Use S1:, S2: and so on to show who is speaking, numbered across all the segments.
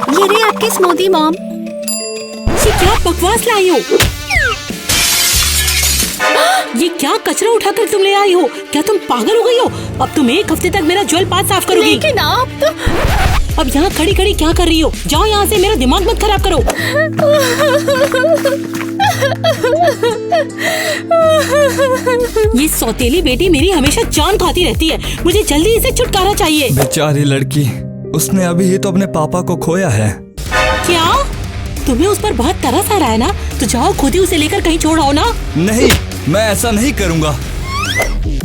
S1: ये रही आपकी स्मूदी मॉम।
S2: ये क्या बकवास लाई हो? ये क्या कचरा उठाकर तुम ले आई हो? क्या तुम पागल हो गई हो? अब तुम 1 हफ्ते तक मेरा ज्वेल पाथ साफ करोगी।
S1: लेकिन आप तो
S2: अब यहाँ खड़ी खड़ी क्या कर रही हो? जाओ यहाँ से, मेरा दिमाग मत खराब करो। ये सौतेली बेटी मेरी हमेशा जान खाती रहती है। मुझे जल्दी इसे छुटकारा चाहिए।
S3: बेचारी लड़की, उसने अभी ही तो अपने पापा को खोया है।
S2: क्या तुम्हें उस पर बहुत तरस आ रहा है ना? तो जाओ खुद ही उसे लेकर कहीं छोड़ आओ ना।
S3: नहीं, मैं ऐसा नहीं करूँगा।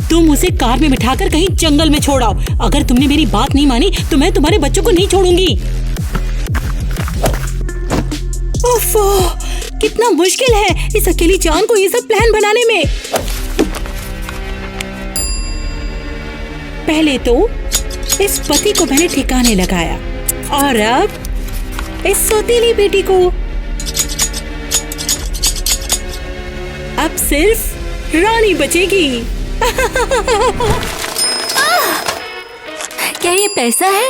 S2: तुम उसे कार में बिठाकर कहीं जंगल में छोड़ आओ। अगर तुमने मेरी बात नहीं मानी तो मैं तुम्हारे बच्चों को नहीं छोड़ूंगी। ओफो, कितना मुश्किल है इस अकेली जान को ये सब प्लान बनाने में। पहले तो इस पति को मैंने ठिकाने लगाया और अब इस सौतेली बेटी को। अब सिर्फ रानी बचेगी।
S1: क्या ये पैसा है?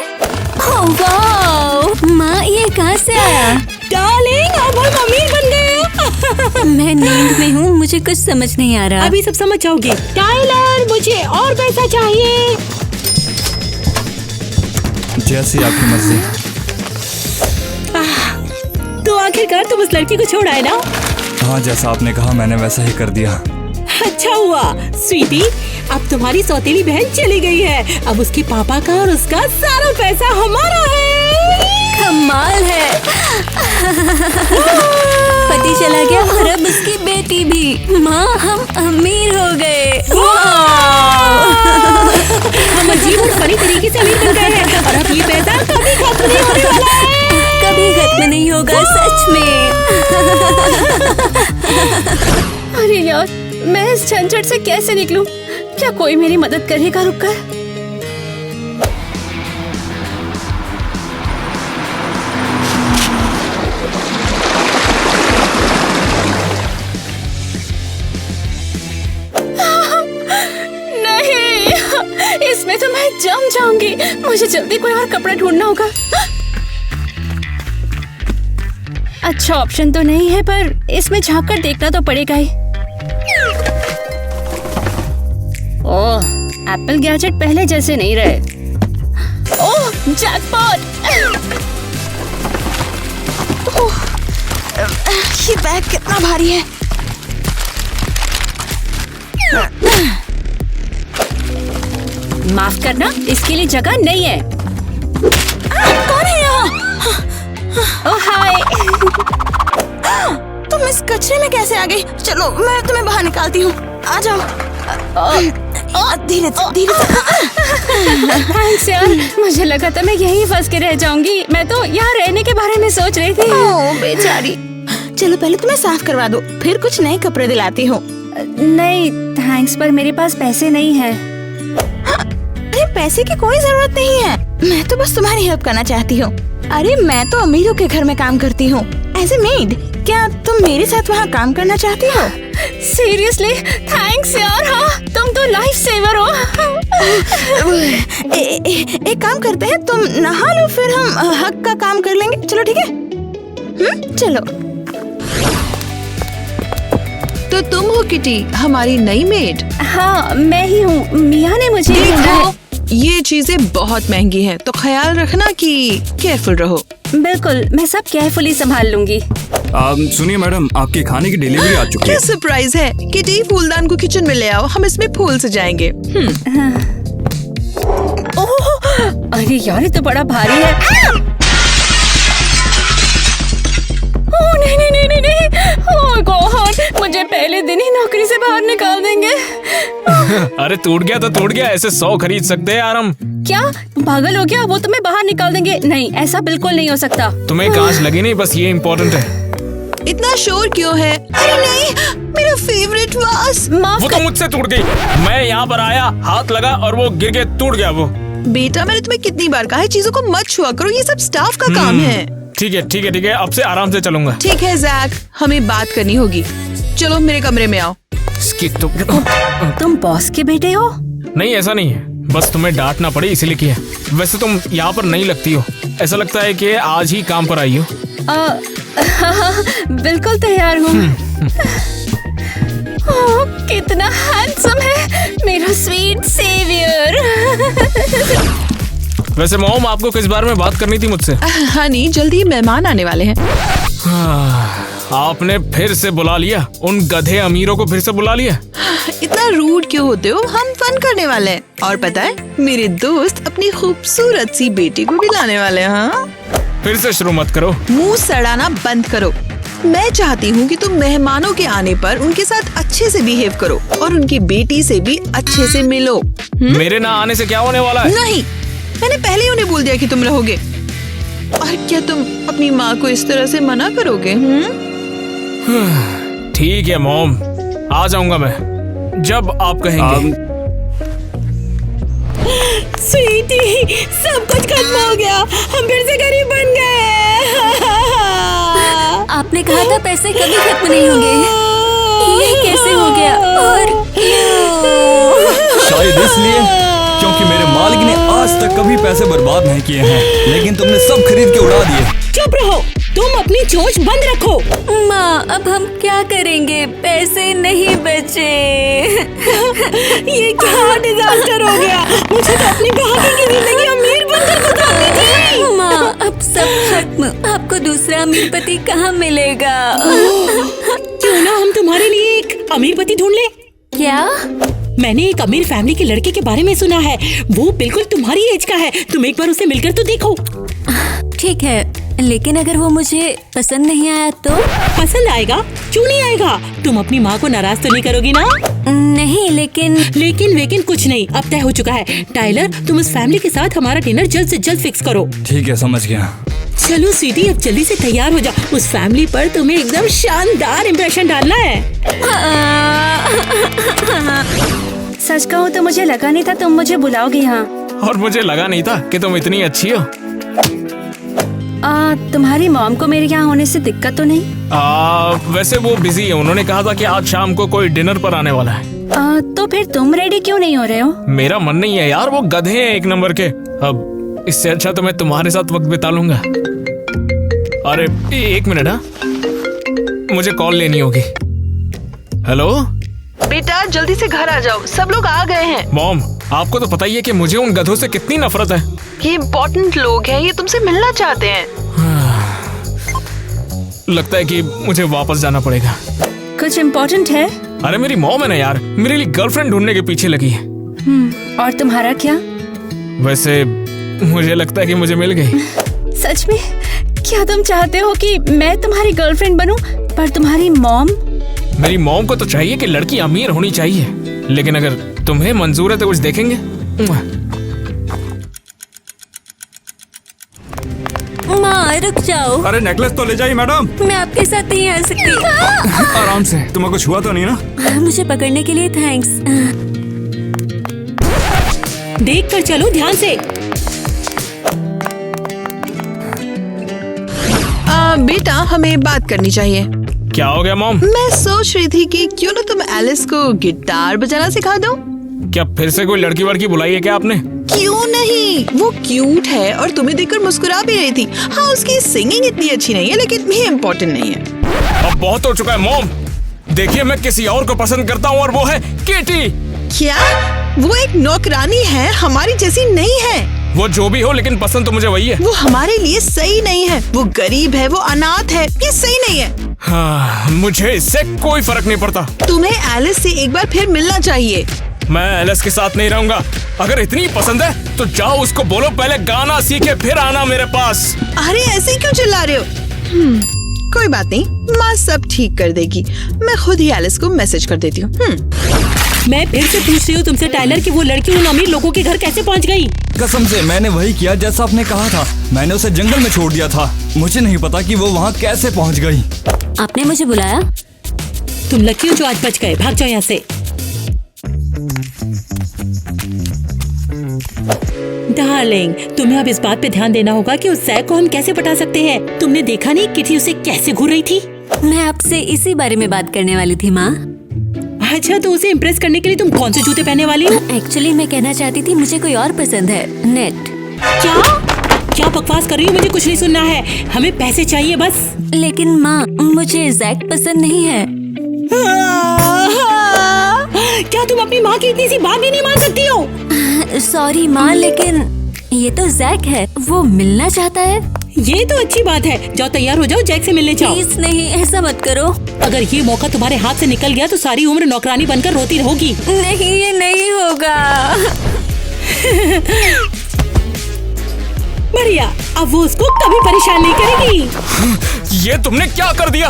S1: ओह वाह, माँ ये कहाँ से आया?
S2: डार्लिंग, अब हम अमीर बन गए।
S1: मैं नींद में हूँ, मुझे कुछ समझ नहीं आ रहा।
S2: अभी सब समझ जाओगे। टाइलर, मुझे और पैसा चाहिए।
S3: जैसी आपकी मर्जी।
S2: तो आखिरकार तुम उस लड़की को छोड़ आए ना?
S3: हाँ, जैसा आपने कहा मैंने वैसा ही कर दिया।
S2: अच्छा हुआ स्वीटी, अब तुम्हारी सौतेली बहन चली गई है। अब उसके पापा का और उसका सारा पैसा हमारा है।
S1: कमाल है। पति चला गया और अब उसकी बेटी भी। माँ, हम अमीर हो गए।
S2: हम अजीब और फनी तरीके से अमीर बन गए हैं और अब ये पैसा कभी खत्म नहीं होने वाला है।
S1: कभी खत्म नहीं होगा, सच में। अरे यार, मैं इस झंझट से कैसे निकलूं? क्या कोई मेरी मदद करेगा रुककर? नहीं, इसमें तो मैं जम जाऊंगी। मुझे जल्दी कोई और कपड़ा ढूंढना होगा। अच्छा ऑप्शन तो नहीं है, पर इसमें झांक कर देखना तो पड़ेगा ही। ओह, एप्पल गैजेट पहले जैसे नहीं रहे। ओह, जैकपॉट! ओह, ये बैग कितना भारी है। माफ करना, इसके लिए जगह नहीं है। कौन है यहाँ? ओह हाय। तुम इस कचरे में कैसे आ गई? चलो मैं तुम्हें बाहर निकालती हूँ। आ जाओ। धीरे से, धीरे से। थैंक्स यार, मुझे लगा था मैं यहीं फंस के रह जाऊंगी। मैं तो यहाँ रहने के बारे में सोच रही थी। ओह बेचारी। चलो पहले तुम्हें साफ करवा दो, फिर कुछ नए कपड़े दिलाती हूँ। नहीं थैंक्स, पर मेरे पास पैसे नहीं है। अरे पैसे की कोई जरूरत नहीं है। मैं तो बस तुम्हारी हेल्प करना चाहती हूँ। अरे मैं तो अमीरों के घर में काम करती हूँ एज ए मेड। क्या तुम मेरे साथ वहाँ काम करना चाहती हो? सीरियसली थैंक्स यार। हाँ, तुम तो लाइफ सेवर हो। एक काम करते हैं, तुम नहा लो, फिर हम हक का काम कर लेंगे। चलो ठीक है। चलो।
S4: तो तुम हो किटी, हमारी नई मेड?
S1: हाँ मैं ही हूँ। मिया ने मुझे ढूंढा है।
S4: ये चीजें बहुत महंगी हैं, तो ख्याल रखना कि केयरफुल रहो।
S1: बिल्कुल, मैं सब केयरफुली संभाल लूंगी।
S3: सुनिए मैडम, आपके खाने की डिलीवरी आ चुकी
S4: क्या
S3: है।
S4: सरप्राइज है। किटी, फूलदान को किचन में ले आओ, हम इसमें फूल सजाएंगे।
S1: ओह, अरे यार ये तो बड़ा भारी है। ओह नहीं नहीं नहीं नहीं नहीं। ओह गॉड, मुझे पहले दिन ही नौकरी से बाहर निकाल देंगे।
S5: अरे टूट गया तो टूट गया, ऐसे 100 खरीद सकते हैं यार हम।
S1: क्या पागल हो गया? वो तुम्हें बाहर निकाल देंगे? नहीं, ऐसा बिल्कुल नहीं हो सकता।
S5: तुम्हें कांच लगी नहीं, बस ये इम्पोर्टेंट है।
S4: इतना शोर क्यों है? अरे नहीं, मेरा फेवरेट वास।
S1: माफ
S5: वो तो मुझसे टूट गई। मैं यहाँ पर आया, हाथ लगा और वो गिर के टूट गया। वो
S4: बेटा, मैंने तुम्हें कितनी बार कहा है चीजों को मत छुआ करो, ये सब स्टाफ का काम है।
S5: ठीक है ठीक है ठीक है, अब से आराम से चलूंगा।
S4: ठीक है जैक, हमें बात करनी होगी। चलो मेरे कमरे में आओ।
S1: तुम बॉस के बेटे हो?
S5: नहीं ऐसा नहीं है, बस तुम्हें डांटना पड़े इसीलिए किया। वैसे तुम यहाँ पर नहीं लगती हो। ऐसा लगता है कि आज ही काम पर आई हो।
S1: बिल्कुल तैयार हूँ। ओह, कितना हैंडसम है मेरा स्वीट सेवियर।
S5: वैसे मॉम, आपको किस बारे में बात करनी थी मुझसे?
S4: हनी, जल्दी मेहमान आने वाले हैं।
S5: आपने फिर से बुला लिया, उन गधे अमीरों को फिर से बुला लिया।
S4: इतना रूड क्यों होते हो? हम फन करने वाले हैं। और पता है, मेरे दोस्त अपनी खूबसूरत सी बेटी को भी लाने वाले हैं। हाँ,
S5: फिर से शुरू मत करो।
S4: मुंह सड़ाना बंद करो। मैं चाहती हूँ कि तुम मेहमानों के आने पर उनके साथ अच्छे से बिहेव करो और उनकी बेटी से भी अच्छे से मिलो।
S5: मेरे ना आने से क्या होने वाला है?
S4: नहीं, मैंने पहले ही उन्हें बोल दिया कि तुम रहोगे। और क्या तुम अपनी माँ को इस तरह से मना करोगे?
S5: ठीक है मॉम, आ जाऊंगा मैं जब आप कहेंगे।
S2: स्वीटी, सब कुछ खत्म हो गया, हम फिर से गरीब बन गए।
S1: आपने कहा था पैसे कभी खत्म नहीं होंगे। ये कैसे हो गया और क्यों?
S3: शायद इसलिए क्योंकि मेरे मालिक ने आज तक कभी पैसे बर्बाद नहीं किए हैं, लेकिन तुमने सब खरीद के उड़ा दिए।
S2: चुप रहो, तुम अपनी चोंच बंद रखो।
S1: माँ, अब हम क्या करेंगे? पैसे नहीं बचे।
S2: ये क्या डिजास्टर हो गया? मुझे तो अपनी भाभी की जिंदगी अमीर बनकर गुजारनी थी।
S1: माँ, अब सब खत्म। आपको दूसरा अमीर पति कहाँ मिलेगा?
S2: क्यों ना हम तुम्हारे लिए एक अमीर पति ढूंढ ले?
S1: क्या?
S2: मैंने एक अमीर फैमिली के लड़के के बारे में सुना है। वो बिल्कुल तुम्हारी एज का है। तुम एक बार उसे मिलकर तो देखो।
S1: ठीक है, लेकिन अगर वो मुझे पसंद नहीं आया तो?
S2: पसंद आएगा, क्यों नहीं आएगा? तुम अपनी माँ को नाराज तो नहीं करोगी ना?
S1: नहीं,
S2: लेकिन कुछ नहीं, अब तय हो चुका है। टाइलर, तुम उस फैमिली के साथ हमारा डिनर जल्द से जल्द फिक्स करो।
S3: ठीक है, समझ गया।
S2: चलो स्वीटी, अब जल्दी से तैयार हो जाओ। उस फैमिली पर तुम्हें एकदम शानदार इम्प्रेशन डालना है।
S1: सच कहूँ तो मुझे लगा नहीं था तुम मुझे बुलाओगे यहाँ।
S5: और मुझे लगा नहीं था कि तुम इतनी अच्छी हो।
S1: तुम्हारी मॉम को मेरे यहाँ होने से दिक्कत तो नहीं?
S5: वैसे वो बिजी है। उन्होंने कहा था कि आज शाम को कोई डिनर पर आने वाला है।
S1: तो फिर तुम रेडी क्यों नहीं हो रहे हो?
S5: मेरा मन नहीं है यार, वो गधे हैं एक नंबर के। अब इससे अच्छा तो मैं तुम्हारे साथ वक्त बिता लूंगा। अरे एक मिनट, हाँ, मुझे कॉल लेनी होगी। हेलो
S4: बेटा, जल्दी से घर आ जाओ, सब लोग आ गए हैं।
S5: मॉम, आपको तो पता ही है कि मुझे उन गधों से कितनी नफरत है।
S4: ये इम्पोर्टेंट लोग हैं, ये तुमसे मिलना चाहते हैं।
S5: लगता है कि मुझे वापस जाना पड़ेगा।
S1: कुछ इम्पोर्टेंट है?
S5: अरे मेरी मॉम है ना यार, मेरे लिए गर्लफ्रेंड ढूंढने के पीछे लगी है।
S1: और तुम्हारा क्या?
S5: वैसे मुझे लगता है कि मुझे मिल गई।
S1: सच में? क्या तुम चाहते हो कि मैं तुम्हारी गर्लफ्रेंड बनूं? पर तुम्हारी मॉम?
S5: मेरी मॉम को तो चाहिए कि लड़की अमीर होनी चाहिए, लेकिन अगर तुम्हें मंजूर है तो कुछ देखेंगे।
S1: माँ, रुक जाओ।
S3: अरे नेकलेस तो ले जाइए मैडम।
S1: मैं आपके साथ नहीं आ सकती।
S3: आराम से, तुम्हें कुछ हुआ तो नहीं ना?
S1: मुझे पकड़ने के लिए थैंक्स।
S2: देख कर चलो ध्यान से।
S4: बेटा, हमें बात करनी चाहिए।
S5: क्या हो गया मॉम?
S4: मैं सोच रही थी कि क्यों ना तुम एलिस को गिटार बजाना सिखा दो।
S5: क्या फिर से कोई लड़की वड़की बुलाई है क्या आपने?
S4: क्यों नहीं, वो क्यूट है और तुम्हें देखकर मुस्कुरा भी रही थी। हाँ, उसकी सिंगिंग इतनी अच्छी नहीं है, लेकिन ये इम्पोर्टेंट नहीं है।
S5: अब बहुत हो चुका है मॉम। देखिए, मैं किसी और को पसंद करता हूँ और वो है केटी।
S4: क्या? वो एक नौकरानी है, हमारी जैसी नहीं है।
S5: वो जो भी हो, लेकिन पसंद तो मुझे वही है।
S4: वो हमारे लिए सही नहीं है। वो गरीब है, वो अनाथ है, ये सही नहीं है।
S5: हाँ, मुझे इससे कोई फर्क नहीं पड़ता।
S4: तुम्हें एलिस से एक बार फिर मिलना चाहिए।
S5: मैं एलिस के साथ नहीं रहूंगा। अगर इतनी पसंद है तो जाओ उसको बोलो पहले गाना सीखे फिर आना मेरे पास।
S4: अरे ऐसे क्यों चिल्ला रहे हो? कोई बात नहीं, माँ सब ठीक कर देगी। मैं खुद ही एलिस को मैसेज कर देती हूँ।
S2: मैं फिर से पूछ रही हूँ तुमसे टाइलर कि वो लड़की उन अमीर लोगों के घर कैसे पहुँच गई?
S3: कसम से मैंने वही किया जैसा आपने कहा था। मैंने उसे जंगल में छोड़ दिया था। मुझे नहीं पता कि वो वहाँ कैसे पहुँच गई।
S1: आपने मुझे बुलाया?
S2: तुम लकी हो जो आज बच गए। भाग जाओ यहाँ से। डार्लिंग, तुम्हें अब इस बात पे ध्यान देना होगा कि उस जैक को हम कैसे पटा सकते हैं। तुमने देखा नहीं किटी उसे कैसे घूर रही थी?
S1: मैं आपसे इसी बारे में बात करने वाली थी माँ।
S2: अच्छा, तो उसे इम्प्रेस करने के लिए तुम कौन से जूते पहनने वाली हो?
S1: एक्चुअली मैं कहना चाहती थी मुझे कोई और पसंद है। नेट।
S2: क्या? क्या बकवास कर रही हो? मुझे कुछ नहीं सुनना है, हमें पैसे चाहिए बस।
S1: लेकिन माँ, मुझे जैक पसंद नहीं है।
S2: क्या तुम अपनी माँ की इतनी सी बात भी नहीं मान सकती हो?
S1: सॉरी माँ, लेकिन ये तो जैक है, वो मिलना चाहता है।
S2: ये तो अच्छी बात है, जाओ तैयार हो जाओ, जैक से मिलने जाओ।
S1: प्लीज नहीं, ऐसा मत करो।
S2: अगर ये मौका तुम्हारे हाथ से निकल गया तो सारी उम्र नौकरानी बनकर रोती रहोगी।
S1: नहीं, ये नहीं होगा।
S2: बढ़िया, अब वो उसको कभी परेशान नहीं करेगी।
S5: ये तुमने क्या कर दिया?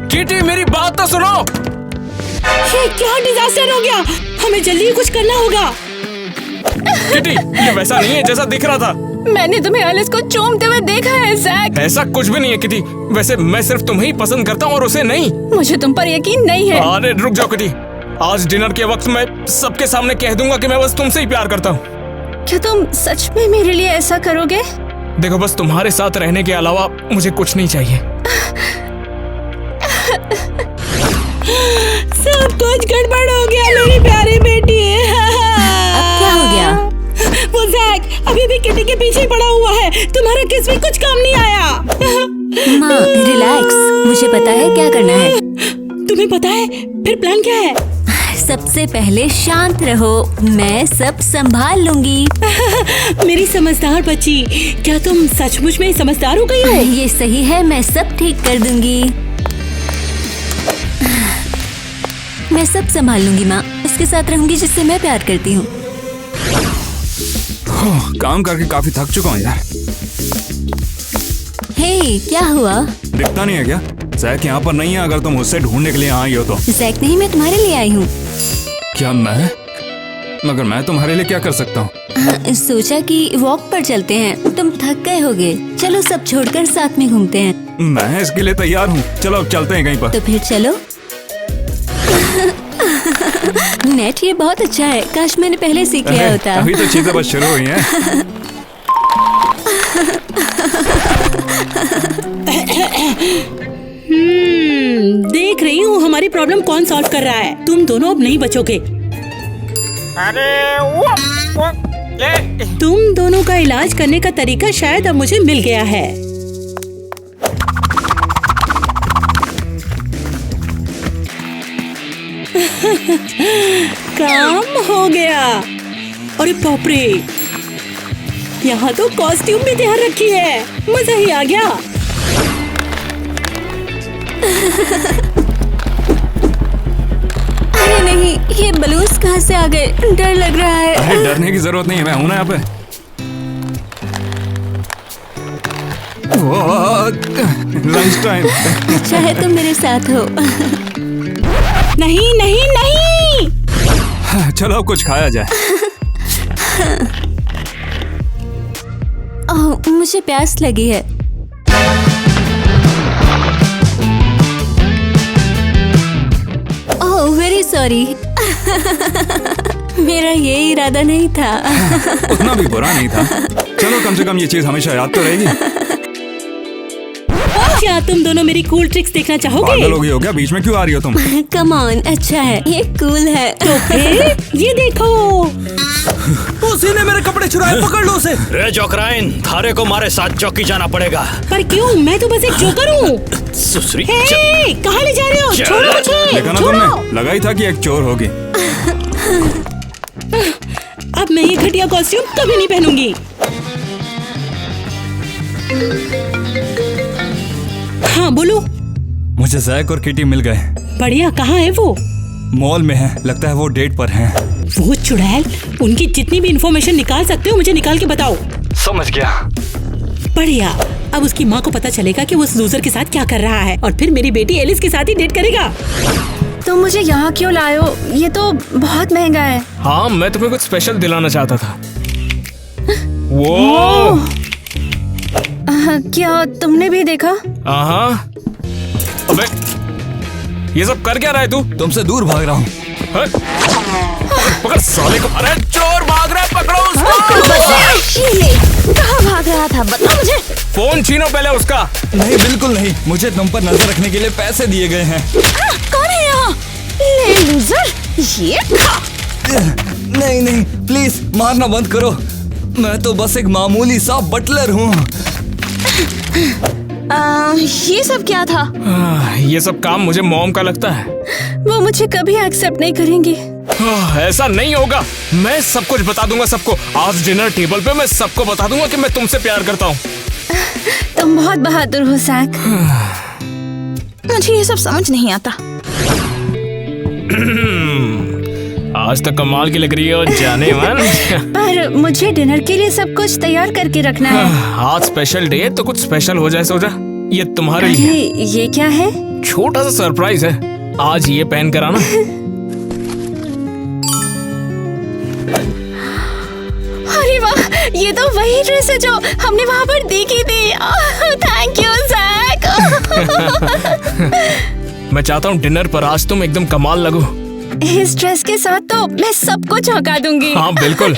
S5: किटी, मेरी बात तो सुनो।
S2: ये क्या डिजास्टर हो गया? हमें जल्दी ही कुछ करना होगा।
S5: किटी, ये वैसा नहीं है जैसा दिख रहा था।
S1: मैंने तुम्हें एलिस को चूमते हुए देखा है जैक।
S5: ऐसा कुछ भी नहीं है किटी। वैसे मैं सिर्फ तुम्हें ही पसंद करता हूँ और उसे नहीं।
S1: मुझे तुम पर यकीन नहीं है।
S5: अरे रुक जाओ किटी, आज डिनर के वक्त मैं सबके सामने कह दूंगा कि मैं बस तुमसे ही प्यार करता हूँ।
S1: क्या तुम सच में मेरे लिए ऐसा करोगे?
S5: देखो, बस तुम्हारे साथ रहने के अलावा मुझे कुछ नहीं चाहिए।
S2: सब कुछ गड़बड़ हो गया मेरी प्यारी बेटी।
S1: अब क्या हो गया?
S2: वो जैक अभी भी किटी के पीछे पड़ा हुआ है। तुम्हारा किस भी कुछ काम नहीं आया।
S1: माँ रिलैक्स, मुझे पता है क्या करना है।
S2: तुम्हें पता है? फिर प्लान क्या है?
S1: सबसे पहले शांत रहो, मैं सब संभाल लूंगी।
S2: मेरी समझदार बच्ची, क्या तुम सचमुच में समझदार हो गई हो?
S1: ये सही है, मैं सब ठीक कर दूंगी। मैं सब संभाल लूंगी माँ, उसके साथ रहूंगी जिससे मैं प्यार करती हूँ।
S3: काम करके काफी थक चुका हूँ यार।
S1: हे, क्या हुआ?
S3: दिखता नहीं है क्या? जैक यहाँ पर नहीं है। अगर तुम उससे ढूंढने के लिए आई हो तो।
S1: जैक नहीं, मैं तुम्हारे लिए आई हूँ।
S3: क्या मैं? मगर मैं तुम्हारे लिए क्या कर सकता हूँ?
S1: सोचा कि वॉक पर चलते हैं, तुम थक गए होगे। चलो सब छोड़कर साथ में घूमते हैं।
S3: मैं इसके लिए तैयार हूँ। चलो अब चलते हैं कहीं पर।
S1: तो फिर चलो। नेट ये बहुत अच्छा है, काश मैंने पहले सीख लिया होता।
S3: अभी तो चीजें बस शुरू हुई हैं।
S2: देख रही हूँ हमारी प्रॉब्लम कौन सॉल्व कर रहा है। तुम दोनों अब नहीं बचोगे। तुम दोनों का इलाज करने का तरीका शायद अब मुझे मिल गया है। काम हो गया। अरे बाप रे, यहाँ तो कॉस्ट्यूम भी तैयार रखी है। मजा ही आ गया।
S1: अरे नहीं, ये बलून्स कहाँ से आ गए? डर लग रहा है।
S3: अरे डरने की जरूरत नहीं है, मैं हूं ना यहाँ पे। Lunch time.
S1: अच्छा है तुम मेरे साथ हो।
S2: नहीं नहीं नहीं।
S3: चलो अब कुछ खाया जाए।
S1: ओह, मुझे प्यास लगी है। Oh very sorry. मेरा ये इरादा नहीं था।
S3: उतना भी बुरा नहीं था। चलो कम से कम ये चीज हमेशा याद तो रहेगी।
S2: क्या तुम दोनों मेरी कूल ट्रिक्स देखना चाहोगे?
S3: पागल हो गई हो क्या? बीच में क्यों आ रही हो तुम?
S1: कम ऑन, अच्छा है, ये कूल है।
S2: तो फिर ये देखो।
S6: उसी ने मेरे कपड़े चुराए, पकड़ लो उसे।
S7: रे जोकराइन, थारे को मारे साथ चौकी जाना पड़ेगा।
S2: पर क्यों? मैं तो बस एक जोकर हूँ।
S7: सुसरी
S2: हे, कहाँ ले जा रहे हो?
S7: चल।
S2: छोड़ो मुझे,
S3: देखा ना
S2: छोड़ो।
S3: तुमने? लगा ही था कि एक चोर होगी।
S2: अब मैं ये घटिया कॉस्ट्यूम कभी नहीं पहनूंगी। हाँ बोलो।
S3: मुझे जैक और किटी मिल गए।
S2: बढ़िया, कहाँ है वो?
S3: मॉल में है, लगता है वो डेट पर हैं।
S2: वो चुड़ैल, उनकी जितनी भी इंफॉर्मेशन निकाल सकते हो मुझे निकाल के बताओ।
S3: समझ गया।
S2: बढ़िया, अब उसकी माँ को पता चलेगा कि वो उस लूजर के साथ क्या कर रहा है और फिर मेरी बेटी एलिस के साथ ही डेट करेगा।
S1: तुम मुझे यहाँ क्यों लाए हो? ये तो बहुत महंगा है।
S5: हाँ, मैं तुम्हें कुछ स्पेशल दिलाना चाहता था। वो
S1: क्या तुमने भी देखा?
S5: हाँ। अबे, ये सब कर क्या रहा है तू?
S3: तुमसे दूर भाग रहा हूँ।
S5: पकड़ साले को। अरे चोर भाग रहा है, पकड़ो उसको।
S1: कहाँ भाग रहा था, बताओ मुझे।
S5: फोन छीनो पहले उसका।
S3: नहीं, बिल्कुल नहीं। मुझे तुम पर नजर रखने के लिए पैसे दिए गए हैं।
S1: कौन है यहाँ? ले लूजर, ये खा।
S3: नहीं नहीं, प्लीज मारना बंद करो। मैं तो बस एक मामूली सा बटलर हूँ।
S1: ये सब क्या था?
S5: ये सब काम मुझे मॉम का लगता है।
S1: वो मुझे कभी एक्सेप्ट नहीं करेंगे।
S5: ऐसा नहीं होगा। मैं सब कुछ बता दूंगा सबको। आज डिनर टेबल पे मैं सबको बता दूंगा कि मैं तुमसे प्यार करता हूँ।
S1: तुम बहुत बहादुर हो जैक। मुझे ये सब समझ नहीं आता।
S5: आज तो कमाल की लग रही हो जाने मन।
S1: पर मुझे डिनर के लिए सब कुछ तैयार करके रखना है।
S5: आज स्पेशल डे है तो कुछ स्पेशल हो जाए। सोचा ये तुम्हारे लिए
S1: अरे ये क्या है?
S5: छोटा सा सरप्राइज है। आज ये पहन कर आना।
S1: अरे वाह, ये तो वही ड्रेस है जो हमने वहाँ पर देखी थी। Thank you Jack.
S5: मैं चाहता हूँ डिनर पर आज तुम एकदम कमाल लगो।
S1: इस ड्रेस के साथ तो मैं सबको चौंका दूंगी।
S5: हाँ बिल्कुल।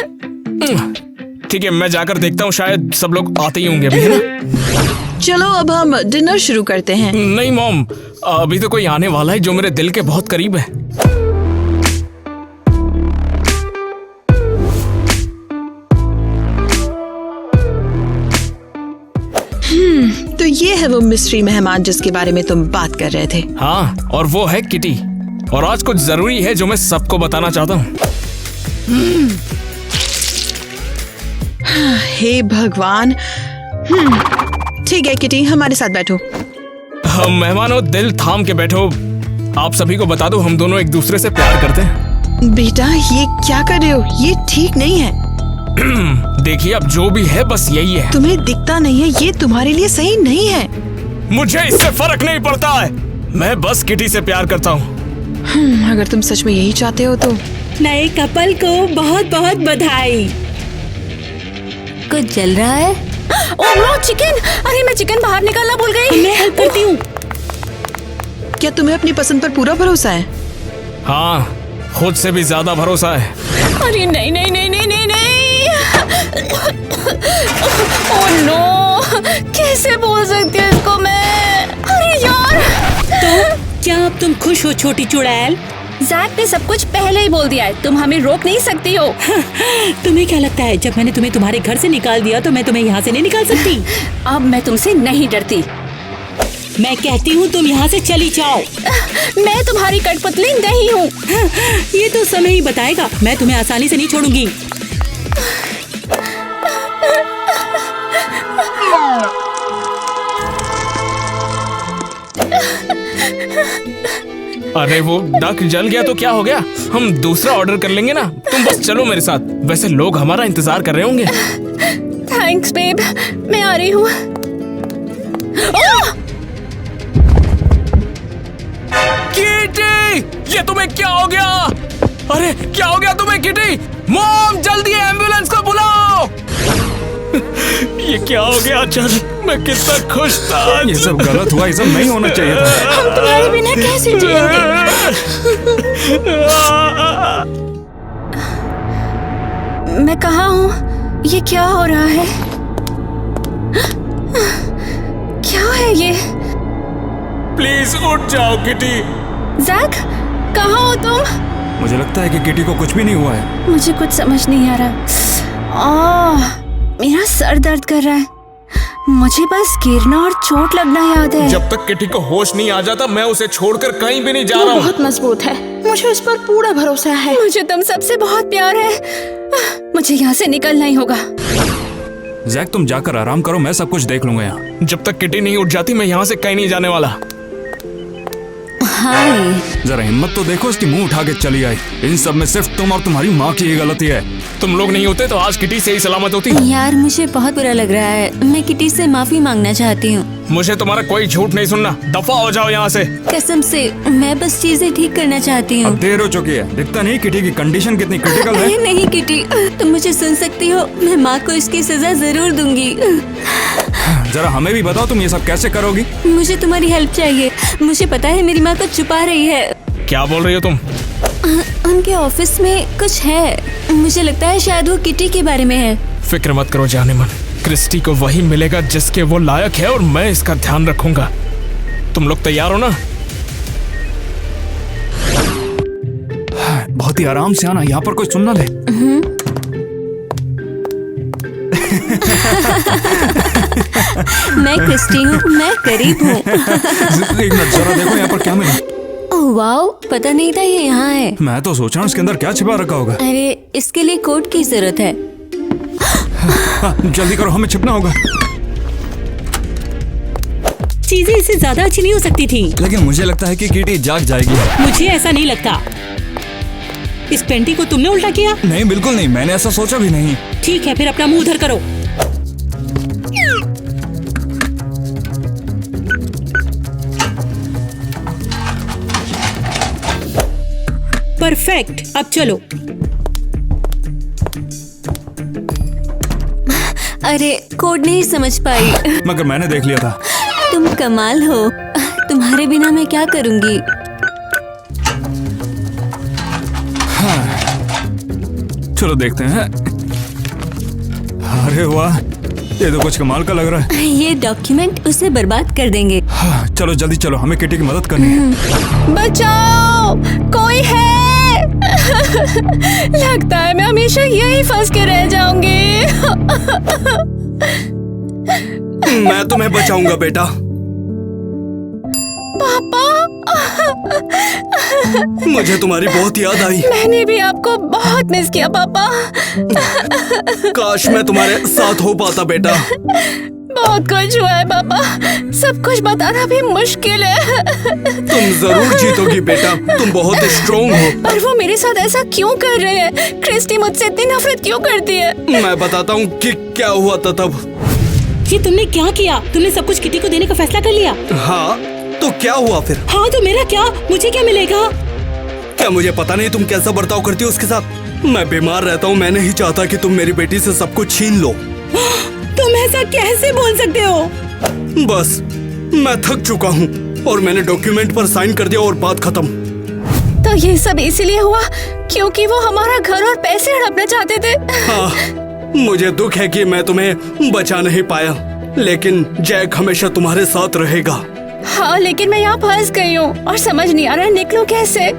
S5: ठीक है, मैं जाकर देखता हूँ, शायद सब लोग आते ही होंगे अभी, है ना?
S4: चलो अब हम डिनर शुरू करते हैं।
S5: नहीं मॉम, अभी तो कोई आने वाला है जो मेरे दिल के बहुत करीब है।
S4: तो ये है वो मिस्ट्री मेहमान जिसके बारे में तुम बात कर रहे थे।
S5: हाँ, और वो है किटी। और आज कुछ जरूरी है जो मैं सबको बताना चाहता हूँ।
S4: हे भगवान। ठीक है किटी, हमारे साथ बैठो।
S5: हम मेहमानों, दिल थाम के बैठो। आप सभी को बता दो, हम दोनों एक दूसरे से प्यार करते हैं।
S4: बेटा ये क्या कर रहे हो? ये ठीक नहीं है।
S5: देखिए, अब जो भी है बस यही है।
S4: तुम्हें दिखता नहीं है ये तुम्हारे लिए सही नहीं है।
S5: मुझे इससे फर्क नहीं पड़ता है। मैं बस किटी से प्यार करता हूँ।
S4: अगर तुम सच में यही चाहते हो तो।
S2: नए कपल को बहुत बहुत बधाई।
S1: कुछ जल रहा है। Oh no, chicken! अरे मैं चिकन बाहर निकालना भूल गई।
S2: मैं हेल्प करती हूँ।
S4: क्या तुम्हें अपनी पसंद पर पूरा भरोसा है?
S5: हाँ, खुद से भी ज्यादा भरोसा है।
S1: अरे नहीं नहीं नहीं नहीं नहीं नहीं। ओह नो, कैसे बोल सकती हूँ इसको मैं? अरे यार।
S2: तो क्या अब तुम खुश हो छोटी चुड़ैल?
S1: जैक ने सब कुछ पहले ही बोल दिया है। तुम हमें रोक नहीं सकती हो।
S2: तुम्हें क्या लगता है जब मैंने तुम्हें तुम्हारे घर से निकाल दिया तो मैं तुम्हें यहाँ से नहीं निकाल सकती?
S1: अब मैं तुमसे नहीं डरती।
S2: मैं कहती हूँ तुम यहाँ से चली जाओ।
S1: मैं तुम्हारी कठपुतली नहीं हूँ।
S2: ये तो समय ही बताएगा। मैं तुम्हें आसानी से नहीं छोड़ूंगी।
S5: अरे वो डक जल गया तो क्या हो गया? हम दूसरा ऑर्डर कर लेंगे ना। तुम बस चलो मेरे साथ। वैसे लोग हमारा इंतजार कर रहे होंगे।
S1: थैंक्स बेब, मैं आ रही हूँ।
S5: किटी, ये तुम्हें क्या हो गया? अरे क्या हो गया तुम्हें किटी? मॉम, जल्दी एम्बुलेंस को बुलाओ। ये क्या हो गया अचानक? मैं कितना खुश था।
S3: ये सब गलत हुआ, ये सब नहीं होना चाहिए था।
S1: हम तुम्हारे बिना कैसे जिएंगे? मैं कहाँ हूँ? ये क्या हो रहा है? क्या है ये?
S5: प्लीज उठ जाओ किटी।
S1: जैक, कहाँ हो तुम?
S3: मुझे लगता है कि किटी को कुछ भी नहीं हुआ है।
S1: मुझे कुछ समझ नहीं आ रहा। मेरा सर दर्द कर रहा है। मुझे बस गिरना और चोट लगना याद है।
S5: जब तक किटी को होश नहीं आ जाता मैं उसे छोड़कर कहीं भी नहीं जा रहा हूँ।
S1: बहुत मजबूत है। मुझे उस पर पूरा भरोसा है। मुझे तुम सबसे बहुत प्यार है। मुझे यहाँ से निकलना ही होगा।
S3: जैक तुम जाकर आराम करो, मैं सब कुछ देख लूंगा यहाँ।
S5: जब तक किटी नहीं उठ जाती मैं यहाँ से कहीं नहीं जाने वाला।
S1: हाय।
S3: जरा हिम्मत तो देखो, उसकी मुंह उठा के चली आई। इन सब में सिर्फ तुम और तुम्हारी माँ की ही गलती है।
S5: तुम लोग नहीं होते तो आज किटी से ही सलामत होती।
S8: यार मुझे बहुत बुरा लग रहा है। मैं किटी से माफी मांगना चाहती हूँ।
S5: मुझे तुम्हारा कोई झूठ नहीं सुनना। दफा हो जाओ यहाँ से।
S8: कसम से मैं बस चीजें ठीक करना चाहती हूँ।
S3: अब देर हो चुकी है। दिखता नहीं किटी की कंडीशन कितनी क्रिटिकल है।
S8: अरे नहीं किटी, तुम मुझे सुन सकती हो। मैं माँ को इसकी सजा जरूर दूंगी।
S3: जरा हमें भी बताओ, तुम ये सब कैसे करोगी?
S8: मुझे तुम्हारी हेल्प चाहिए। मुझे पता है मेरी माँ कुछ छुपा रही है।
S5: क्या बोल रही हो तुम?
S8: उनके ऑफिस में कुछ है। मुझे लगता है शायद वो किटी के बारे में है।
S5: फिक्र मत करो जाने मन। क्रिस्टी को वही मिलेगा जिसके वो लायक है और मैं इसका ध्यान रखूंगा। तुम लोग तैयार हो ना?
S3: बहुत बहुत ही आराम से आना, यहाँ पर कोई सुन ना ले।
S8: मैं क्रिस्टी हूँ, मैं करीब हूँ।
S3: एक मिनट जरा देखो यहाँ पर क्या मिला।
S8: ओह वाओ, पता नहीं था ये यहाँ है।
S3: मैं तो सोच रहा हूँ इसके अंदर क्या छिपा रखा होगा।
S8: अरे इसके लिए कोड की जरूरत है।
S3: हाँ, जल्दी करो, हमें छिपना होगा।
S2: चीजें इससे ज्यादा अच्छी नहीं हो सकती थी।
S3: लेकिन मुझे लगता है कि किटी जाग जाएगी।
S2: मुझे ऐसा नहीं लगता। इस पेंटिंग को तुमने उल्टा किया?
S3: नहीं, बिल्कुल नहीं, मैंने ऐसा सोचा भी नहीं।
S2: ठीक है, फिर अपना मुंह उधर करो। परफेक्ट, अब चलो।
S8: अरे कोड नहीं समझ पाई।
S3: मगर मैंने देख लिया था।
S8: तुम कमाल हो। तुम्हारे बिना मैं क्या करूँगी?
S3: चलो देखते हैं। अरे वाह, ये तो कुछ कमाल का लग रहा है।
S8: ये डॉक्यूमेंट उसे बर्बाद कर देंगे।
S3: हाँ, चलो जल्दी चलो, हमें किटी की मदद करनी है।
S1: बचाओ, कोई है? लगता है मैं हमेशा यही फंस के रह जाऊंगी।
S6: मैं तुम्हें बचाऊंगा बेटा।
S1: पापा,
S6: मुझे तुम्हारी बहुत याद आई।
S1: मैंने भी आपको बहुत मिस किया पापा।
S6: काश मैं तुम्हारे साथ हो पाता बेटा।
S1: बहुत कुछ हुआ है पापा, सब कुछ बताना भी मुश्किल है।
S6: तुम जरूर जीतोगी बेटा, तुम बहुत स्ट्रॉन्ग हो।
S1: पर वो मेरे साथ ऐसा क्यों कर रहे हैं? क्रिस्टी मुझसे इतनी नफरत क्यों करती है?
S6: मैं बताता हूँ कि क्या हुआ था तब।
S2: ये तुमने क्या किया? तुमने सब कुछ किटी को देने का फैसला कर लिया?
S6: हाँ, तो क्या हुआ फिर?
S2: हाँ तो मेरा क्या? मुझे क्या मिलेगा?
S6: क्या मुझे पता नहीं तुम कैसा बर्ताव करती हो उसके साथ? मैं बीमार रहता हूँ, मैं नहीं चाहता कि तुम मेरी बेटी से सब कुछ छीन लो।
S2: तुम ऐसा कैसे बोल सकते हो?
S6: बस मैं थक चुका हूँ और मैंने डॉक्यूमेंट पर साइन कर दिया और बात खत्म।
S1: तो ये सब इसीलिए हुआ क्योंकि वो हमारा घर और पैसे हड़पना चाहते थे।
S6: हाँ, मुझे दुख है कि मैं तुम्हें बचा नहीं पाया, लेकिन जैक हमेशा तुम्हारे साथ रहेगा।
S1: हाँ, लेकिन मैं यहाँ फंस गई हूँ और समझ नहीं आ रहा है निकलूं कैसे।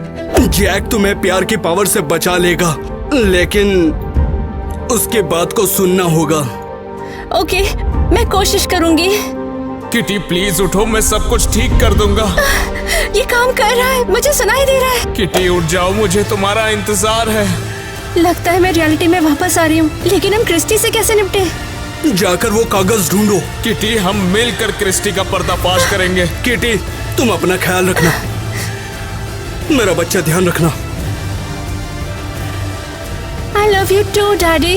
S6: जैक तुम्हें प्यार की पावर से बचा लेगा, लेकिन उसकी बात को सुनना होगा।
S1: ओके, मैं कोशिश करूँगी।
S5: किटी प्लीज उठो, मैं सब कुछ ठीक कर दूंगा।
S1: ये काम कर रहा है, मुझे सुनाई दे रहा है।
S5: किटी उठ जाओ, मुझे तुम्हारा इंतजार है।
S1: लगता है मैं रियलिटी में वापस आ रही हूँ, लेकिन हम क्रिस्टी से कैसे निपटे?
S6: जाकर वो कागज ढूंढो।
S5: किटी, हम मिलकर क्रिस्टी का पर्दाफाश करेंगे।
S6: किटी, तुम अपना ख्याल रखना, मेरा बच्चा ध्यान रखना।
S1: I love you too, Daddy.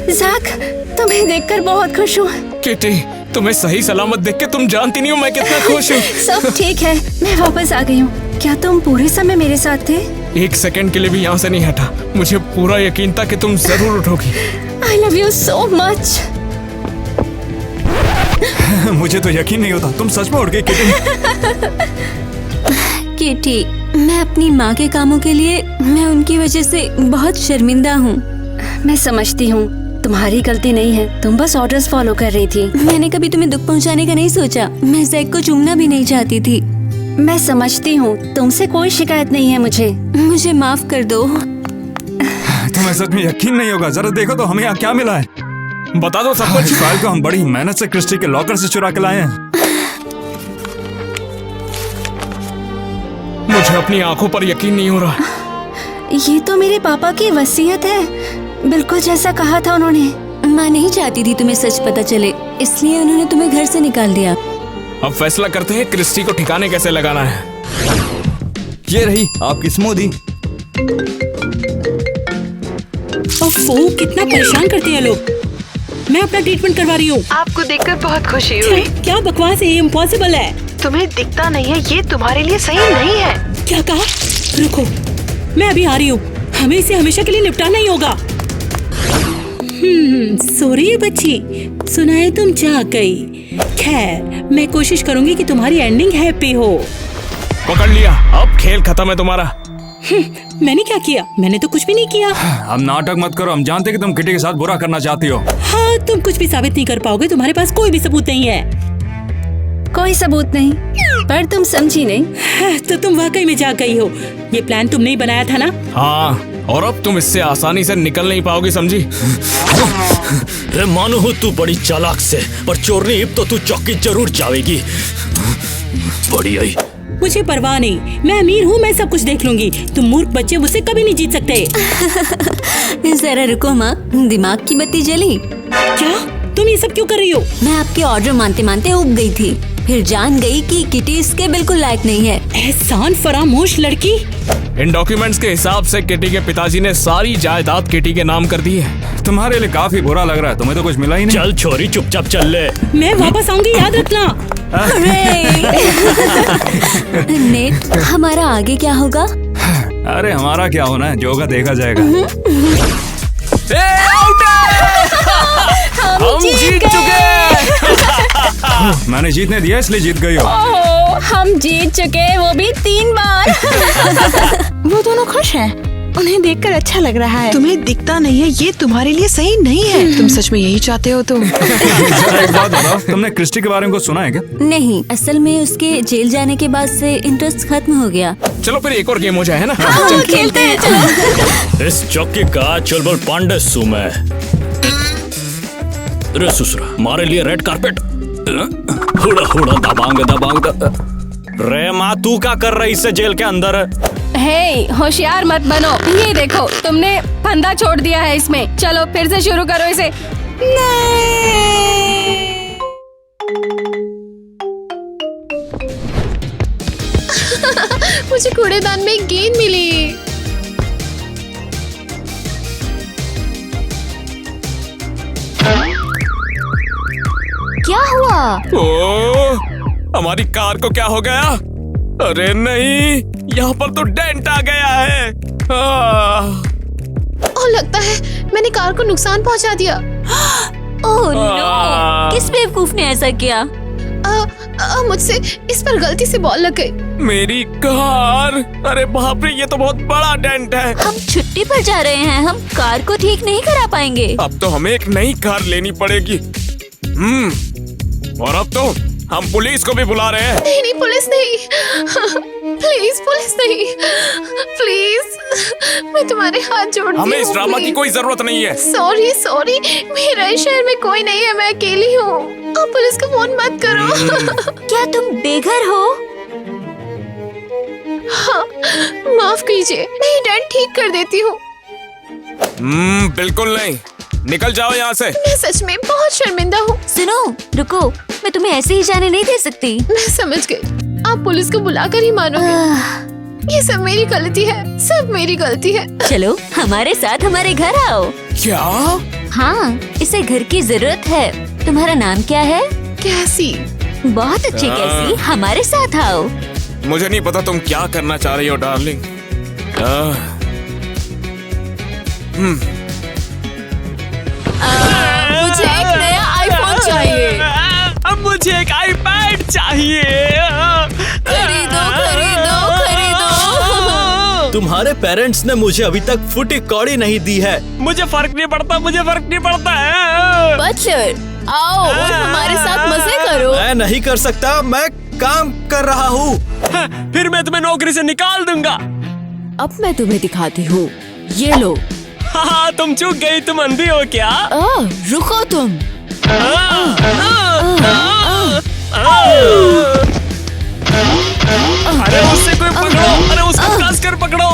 S1: Zack, तुम्हें देखकर बहुत खुश हूँ।
S5: किटी, तुम्हें सही सलामत देख के तुम जानती नहीं हो मैं कितना खुश हूँ।
S1: सब ठीक है, मैं वापस आ गई हूँ। क्या तुम पूरे समय मेरे साथ थे?
S5: एक सेकंड के लिए भी यहाँ से नहीं हटा। मुझे पूरा यकीन था कि तुम जरूर उठोगी।
S1: I love you so much.
S3: मुझे तो यकीन नहीं होता, तुम सच में उठ गई किटी।
S8: किटी, मैं अपनी माँ के कामों के लिए मैं उनकी वजह से बहुत शर्मिंदा हूँ।
S1: मैं समझती हूँ, तुम्हारी गलती नहीं है, तुम बस ऑर्डर्स फॉलो कर रही थी।
S8: मैंने कभी तुम्हें दुख पहुँचाने का नहीं सोचा। मैं जैक को चूमना भी नहीं चाहती थी।
S1: मैं समझती हूँ, तुमसे कोई शिकायत नहीं है मुझे।
S8: मुझे माफ कर दो।
S3: तुम्हें सच में यकीन नहीं होगा, जरा देखो तो हमें यहाँ क्या मिला है।
S5: बता दो सब कुछ।
S3: इस फाइल को हम बड़ी मेहनत से क्रिस्टी के लॉकर से चुरा के लाए हैं।
S5: मुझे अपनी आंखों पर यकीन नहीं हो रहा।
S1: ये तो मेरे पापा की वसीयत है, बिल्कुल जैसा कहा था उन्होंने।
S8: माँ नहीं चाहती थी तुम्हें सच पता चले, इसलिए उन्होंने तुम्हें घर से निकाल दिया।
S5: अब फैसला करते हैं क्रिस्टी को ठिकाने कैसे लगाना है।
S3: ये रही आपकी स्मूदी।
S2: ओफो, कितना परेशान करते हैं लोग। मैं अपना ट्रीटमेंट करवा रही हूँ।
S4: आपको देखकर बहुत खुशी हुई।
S2: क्या बकवास है, ये इम्पॉसिबल है।
S4: तुम्हें दिखता नहीं है, ये तुम्हारे लिए सही नहीं है।
S2: क्या कहा? रुको, मैं अभी आ रही हूँ। हमें इसे हमेशा के लिए निपटाना ही होगा। सॉरी बच्ची, सुना है तुम जाग गई। खैर, मैं कोशिश करूंगी कि तुम्हारी एंडिंग हैप्पी हो।
S5: पकड़ लिया, अब खेल खत्म है तुम्हारा।
S2: मैंने क्या किया? मैंने तो कुछ भी नहीं किया।
S3: अब नाटक मत करो, हम जानते कि तुम किटी के साथ बुरा करना चाहती हो।
S2: हाँ, तुम कुछ भी साबित नहीं कर पाओगे, तुम्हारे पास कोई भी सबूत नहीं है।
S1: कोई सबूत नहीं, पर तुम समझी नहीं।
S2: तो तुम वाकई में जाग गई हो। ये प्लान तुमने ही बनाया था ना?
S5: हाँ, और अब तुम इससे आसानी से निकल नहीं पाओगी, समझी?
S7: रे मानो हो तू बड़ी चालाक से, पर चोरनी हिप तो तू चौकी जरूर जाएगी। बड़ी आई।
S2: मुझे परवाह नहीं, मैं अमीर हूँ, मैं सब कुछ देख लूंगी। तुम मूर्ख बच्चे मुझसे कभी नहीं जीत सकते।
S8: जरा रुको माँ, दिमाग की बत्ती जली।
S2: क्या? तुम ये सब क्यों कर रही हो?
S8: मैं आपके ऑर्डर मानते मानते उब गई थी, फिर जान गई कि किटी इसके बिल्कुल लायक नहीं है।
S2: एहसान फरामोश लड़की।
S5: इन डॉक्यूमेंट्स के हिसाब से किटी के पिताजी ने सारी जायदाद किटी के नाम कर दी है।
S3: तुम्हारे लिए काफी बुरा लग रहा है, तुम्हें तो कुछ मिला ही नहीं।
S7: चल छोरी, चुपचाप चल ले।
S2: मैं वापस आऊंगी, याद रखना।
S8: नेट, हमारा आगे क्या होगा?
S3: अरे हमारा क्या होना है, जो होगा देखा जाएगा।
S5: हम जीत चुके।
S3: मैंने जीतने दिया इसलिए जीत गई हो।
S1: ओह, हम जीत चुके, वो भी 3 बार। वो दोनों खुश हैं। उन्हें देखकर अच्छा लग रहा है।
S4: तुम्हें दिखता नहीं है, ये तुम्हारे लिए सही नहीं है। तुम सच में यही चाहते हो? तुम
S3: जरा एक बात बताओ, तुमने क्रिस्टी के बारे में कुछ सुना है क्या?
S8: नहीं, असल में उसके जेल जाने के बाद से इंटरेस्ट खत्म हो गया।
S5: चलो फिर एक और गेम हो जाए, है ना?
S1: हाँ, खेलते हैं, चलो।
S7: इस चौकी का चुलबुल पांडे सू मैं। रे ससुरा, मारे लिए रेड कारपेट। हुड़ा हुड़ा दबांग दबांग। रे माँ, तू क्या कर रही इससे जेल के अंदर?
S1: हे, होशियार मत बनो। ये देखो, तुमने फंदा छोड़ दिया है इसमें। चलो फिर से शुरू करो इसे।
S9: मुझे कूड़ेदान में एक गेंद मिली।
S8: क्या हुआ?
S5: ओह, हमारी कार को क्या हो गया? अरे नहीं, यहाँ पर तो डेंट आ गया है।
S9: ओह, लगता है मैंने कार को नुकसान पहुंचा दिया।
S8: ओह नो, किस बेवकूफ ने ऐसा किया?
S9: मुझसे इस पर गलती से बॉल लग गई।
S5: मेरी कार, अरे बाप रे, ये तो बहुत बड़ा डेंट है।
S8: हम छुट्टी पर जा रहे हैं, हम कार को ठीक नहीं करा पाएंगे।
S5: अब तो हमें एक नई कार लेनी पड़ेगी। और अब तो हम पुलिस को भी बुला रहे हैं।
S9: नहीं, पुलिस नहीं। प्लीज पुलिस नहीं, प्लीज, मैं तुम्हारे हाथ जोड़ती हूँ।
S5: हमें इस ड्रामा की कोई जरूरत नहीं है।
S9: सॉरी, मेरे शहर में कोई नहीं है, मैं अकेली हूँ। आप पुलिस को फोन मत करो।
S8: क्या तुम बेघर हो?
S9: हाँ, माफ कीजिए, मैं ये डेंट ठीक कर देती हूँ।
S5: बिल्कुल नहीं, निकल जाओ यहाँ से।
S9: मैं सच में बहुत शर्मिंदा हूँ।
S8: सुनो, रुको, मैं तुम्हें ऐसे ही जाने नहीं दे सकती।
S9: मैं समझ गई, आप पुलिस को बुलाकर ही मानोगे। ये सब मेरी गलती है, सब मेरी गलती है।
S8: चलो हमारे साथ हमारे घर आओ।
S5: क्या?
S8: हाँ, इसे घर की जरूरत है। तुम्हारा नाम क्या है?
S9: कैसी?
S8: बहुत अच्छी कैसी, हमारे साथ आओ।
S5: मुझे नहीं पता तुम क्या करना चाह रही हो डार्लिंग।
S9: मुझे एक नया आईफोन चाहिए।
S5: अब मुझे एक आईपैड चाहिए।
S9: खरीदो खरीदो खरीदो।
S7: तुम्हारे पेरेंट्स ने मुझे अभी तक फुटी कौड़ी नहीं दी है।
S5: मुझे फर्क नहीं पड़ता, मुझे फर्क नहीं पड़ता है।
S9: बचर, आओ और हमारे साथ मजे करो।
S7: मैं नहीं कर सकता, मैं काम कर रहा हूँ।
S5: फिर मैं तुम्हें नौकरी से निकाल दूंगा।
S1: अब मैं तुम्हें दिखाती हूँ, ये लो।
S5: हाँ, तुम चूक गई, तुम अंधी हो क्या?
S1: रुको तुम।
S5: अरे उससे कोई पकड़ो, अरे उसको कस कर पकड़ो।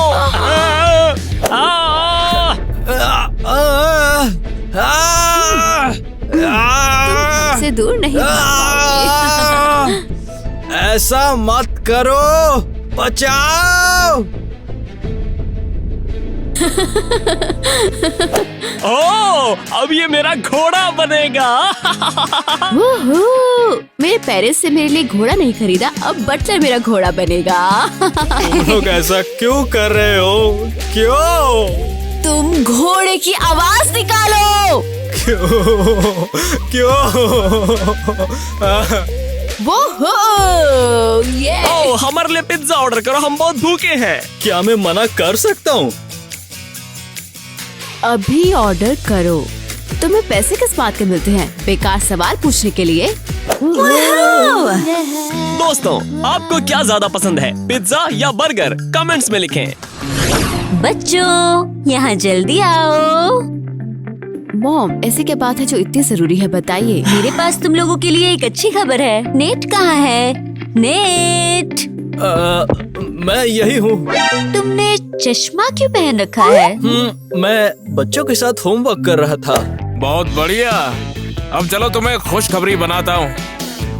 S1: से दूर नहीं
S7: ऐसा मत करो, बचाओ।
S5: ओह, अब ये मेरा घोड़ा बनेगा।
S1: मेरे पेरेंट्स से मेरे लिए घोड़ा नहीं खरीदा, अब बटलर मेरा घोड़ा बनेगा।
S7: तुम लोग ऐसा क्यों कर रहे हो? क्यों?
S1: तुम घोड़े की आवाज निकालो।
S7: क्यों?
S1: वो हो ये।
S5: ओह, हमारे लिए पिज्जा ऑर्डर करो, हम बहुत भूखे हैं।
S7: क्या मैं मना कर सकता हूँ?
S1: अभी ऑर्डर करो। तुम्हें पैसे किस बात के मिलते हैं? बेकार सवाल पूछने के लिए।
S7: दोस्तों, आपको क्या ज्यादा पसंद है, पिज्जा या बर्गर? कमेंट्स में लिखें।
S8: बच्चों यहाँ जल्दी आओ।
S1: मॉम, ऐसी क्या बात है जो इतनी जरूरी है, बताइए।
S8: मेरे पास तुम लोगों के लिए एक अच्छी खबर है। नेट कहाँ है? नेट,
S7: मैं यही हूँ।
S8: तुमने चश्मा क्यों पहन रखा है?
S7: मैं बच्चों के साथ होमवर्क कर रहा था।
S5: बहुत बढ़िया। अब चलो तुम्हें खुशखबरी बनाता हूँ।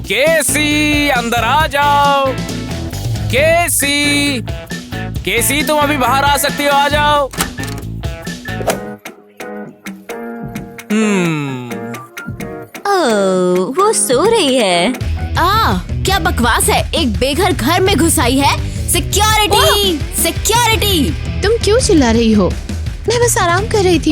S5: केसी, अंदर आ जाओ। केसी, केसी तुम अभी बाहर आ सकती हो, आ जाओ।
S8: ओह, वो सो रही है।
S1: क्या बकवास है, एक बेघर घर में घुस आई है। Security, security.
S9: तुम क्यों चिल्ला रही हो? मैं बस आराम कर रही थी।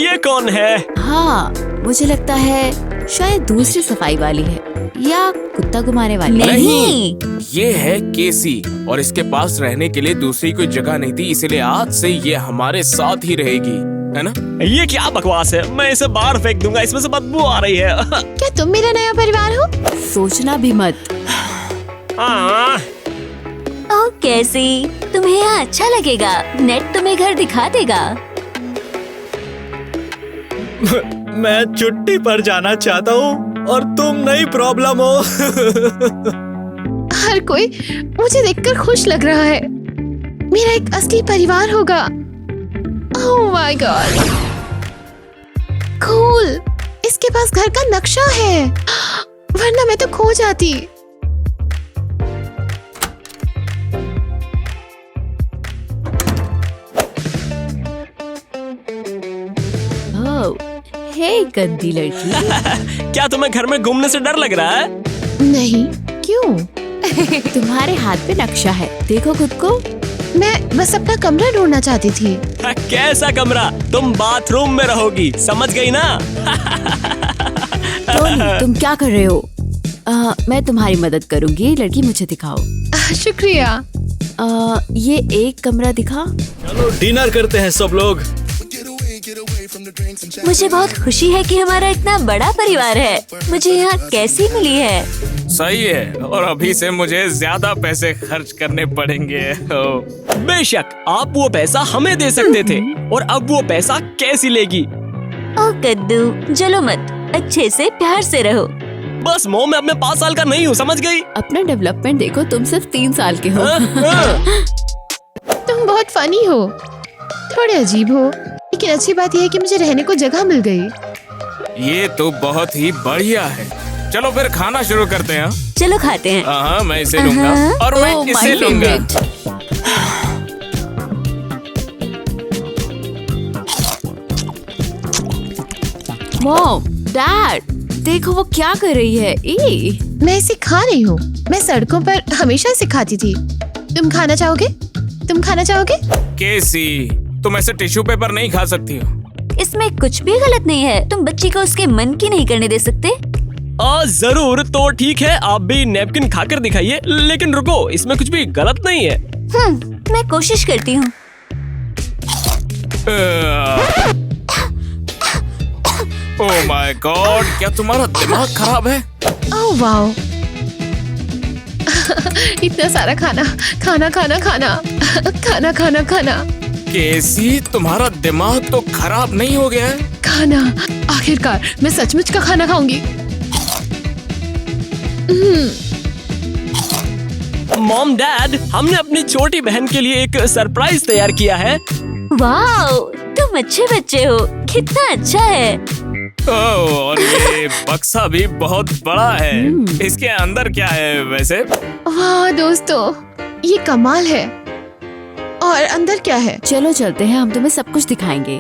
S7: ये कौन है?
S1: हाँ, मुझे लगता है शायद दूसरी सफाई वाली है या कुत्ता घुमाने वाली।
S8: नहीं,
S5: ये है केसी और इसके पास रहने के लिए दूसरी कोई जगह नहीं थी, इसलिए आज से ये हमारे साथ ही रहेगी, है ना?
S7: ये क्या बकवास है? मैं इसे बाहर फेंक दूंगा, इसमें से बदबू आ रही है।
S9: क्या तुम मेरा नया परिवार हो?
S1: सोचना भी मत।
S8: ओह कैसी, तुम्हें यहाँ अच्छा लगेगा। नेट तुम्हें घर दिखा देगा।
S7: मैं छुट्टी पर जाना चाहता हूँ और तुम नई प्रॉब्लम हो।
S9: हर कोई मुझे देखकर खुश लग रहा है। मेरा एक असली परिवार होगा। Oh my God, cool. इसके पास घर का नक्शा है, वरना मैं तो खो जाती।
S1: हे गंदी लड़की।
S7: क्या तुम्हें घर में घूमने से डर लग रहा है?
S9: नहीं, क्यों?
S1: तुम्हारे हाथ पे नक्शा है, देखो खुद को।
S9: मैं बस अपना कमरा ढूंढना चाहती थी।
S7: कैसा कमरा? तुम बाथरूम में रहोगी, समझ गई ना?
S1: टोनी, तुम क्या कर रहे हो? मैं तुम्हारी मदद करूंगी। लड़की मुझे दिखाओ।
S9: शुक्रिया।
S1: ये एक कमरा दिखा।
S7: चलो डिनर करते हैं सब लोग।
S8: मुझे बहुत खुशी है कि हमारा इतना बड़ा परिवार है। मुझे यहाँ कैसी मिली है?
S5: सही है, और अभी से मुझे ज्यादा पैसे खर्च करने पड़ेंगे।
S7: बेशक, आप वो पैसा हमें दे सकते थे, और अब वो पैसा कैसी लेगी?
S8: ओह कद्दू, जलो मत, अच्छे से प्यार से रहो।
S7: बस मोम, मैं अपने 5 साल का नहीं हूँ, समझ गई?
S1: अपना डेवलपमेंट देखो, तुम सिर्फ 3 साल के हो।
S9: तुम बहुत फनी हो, थोड़े अजीब हो, लेकिन अच्छी बात यह है कि मुझे रहने को जगह मिल गई।
S5: ये तो बहुत ही बढ़िया है। चलो फिर खाना शुरू करते हैं।
S8: चलो खाते हैं।
S5: हाँ, मैं इसे लूंगा और मैं
S1: Oh, my
S5: इसे लूंगा।
S1: मॉम, डैड, देखो वो क्या कर रही है।
S9: मैं इसे खा रही हूँ। मैं सड़कों पर हमेशा इसे खाती थी। तुम खाना चाहोगे? तुम खाना चाहोगे?
S5: केसी, तुम ऐसे टिश्यू पेपर नहीं खा सकती हो।
S8: इसमें कुछ भी गलत नहीं है। तुम बच्ची को उसके मन की नहीं करने दे सकते।
S7: जरूर, तो ठीक है, आप भी नैपकिन खाकर दिखाइए। लेकिन रुको, इसमें कुछ भी गलत नहीं है।
S8: मैं कोशिश करती हूँ।
S5: ओह माय गॉड, क्या तुम्हारा दिमाग खराब है?
S9: ओह वाओ, इतना सारा खाना खाना खाना खाना खाना खाना खाना।
S5: केसी, तुम्हारा दिमाग तो खराब नहीं हो गया है?
S9: खाना, आखिरकार मैं सचमुच का खाना खाऊंगी।
S7: मॉम डैड, हमने अपनी छोटी बहन के लिए एक सरप्राइज तैयार किया है।
S8: वाओ, तुम अच्छे बच्चे हो। कितना अच्छा है।
S5: ओह, और ये बक्सा भी बहुत बड़ा है। इसके अंदर क्या है वैसे?
S9: वाह दोस्तों, ये कमाल है। और अंदर क्या है?
S1: चलो चलते हैं, हम तुम्हें सब कुछ दिखाएंगे।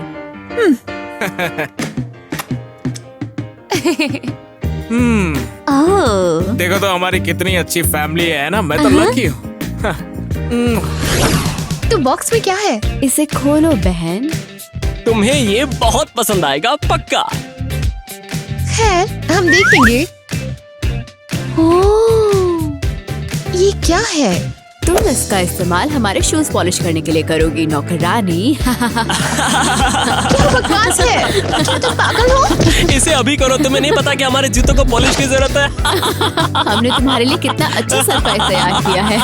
S8: ओह,
S5: देखो तो हमारी कितनी अच्छी फैमिली है ना। मैं तो लकी हूँ।
S9: तो बॉक्स में क्या है?
S1: इसे खोलो बहन।
S7: तुम्हें ये बहुत पसंद आएगा, पक्का।
S9: खैर, हम देखेंगे। ओह, ये क्या है?
S8: तुम इसका इस्तेमाल हमारे शूज पॉलिश करने के लिए करोगी नौकरानी।
S9: क्या बकवास है? क्या तुम पागल हो?
S7: इसे अभी करो, तुम्हें नहीं पता कि हमारे जूतों को पॉलिश की जरूरत है।
S8: हमने तुम्हारे लिए कितना अच्छा सरप्राइज तैयार किया है।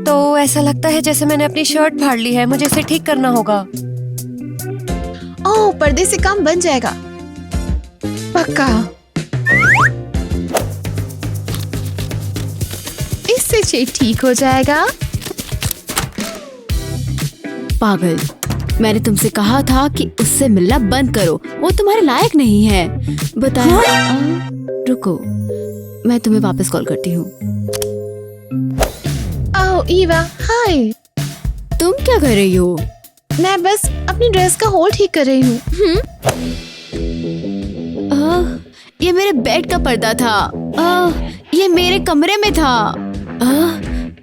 S1: तो ऐसा लगता है जैसे मैंने अपनी शर्ट फाड़ ली है, मुझे इसे ठीक करना होगा।
S9: ओह, पर्दे से काम बन जाएगा पक्का। इससे छेद ठीक हो जाएगा।
S8: पागल, मैंने तुमसे कहा था कि उससे मिलना बंद करो, वो तुम्हारे लायक नहीं है। बताया। रुको, मैं तुम्हें वापस कॉल करती हूँ।
S9: ओह ईवा, हाय।
S8: तुम क्या कर रही हो?
S9: मैं बस अपनी ड्रेस का होल ठीक कर रही हूँ।
S8: ये मेरे बेड का पर्दा था। ये मेरे कमरे में था।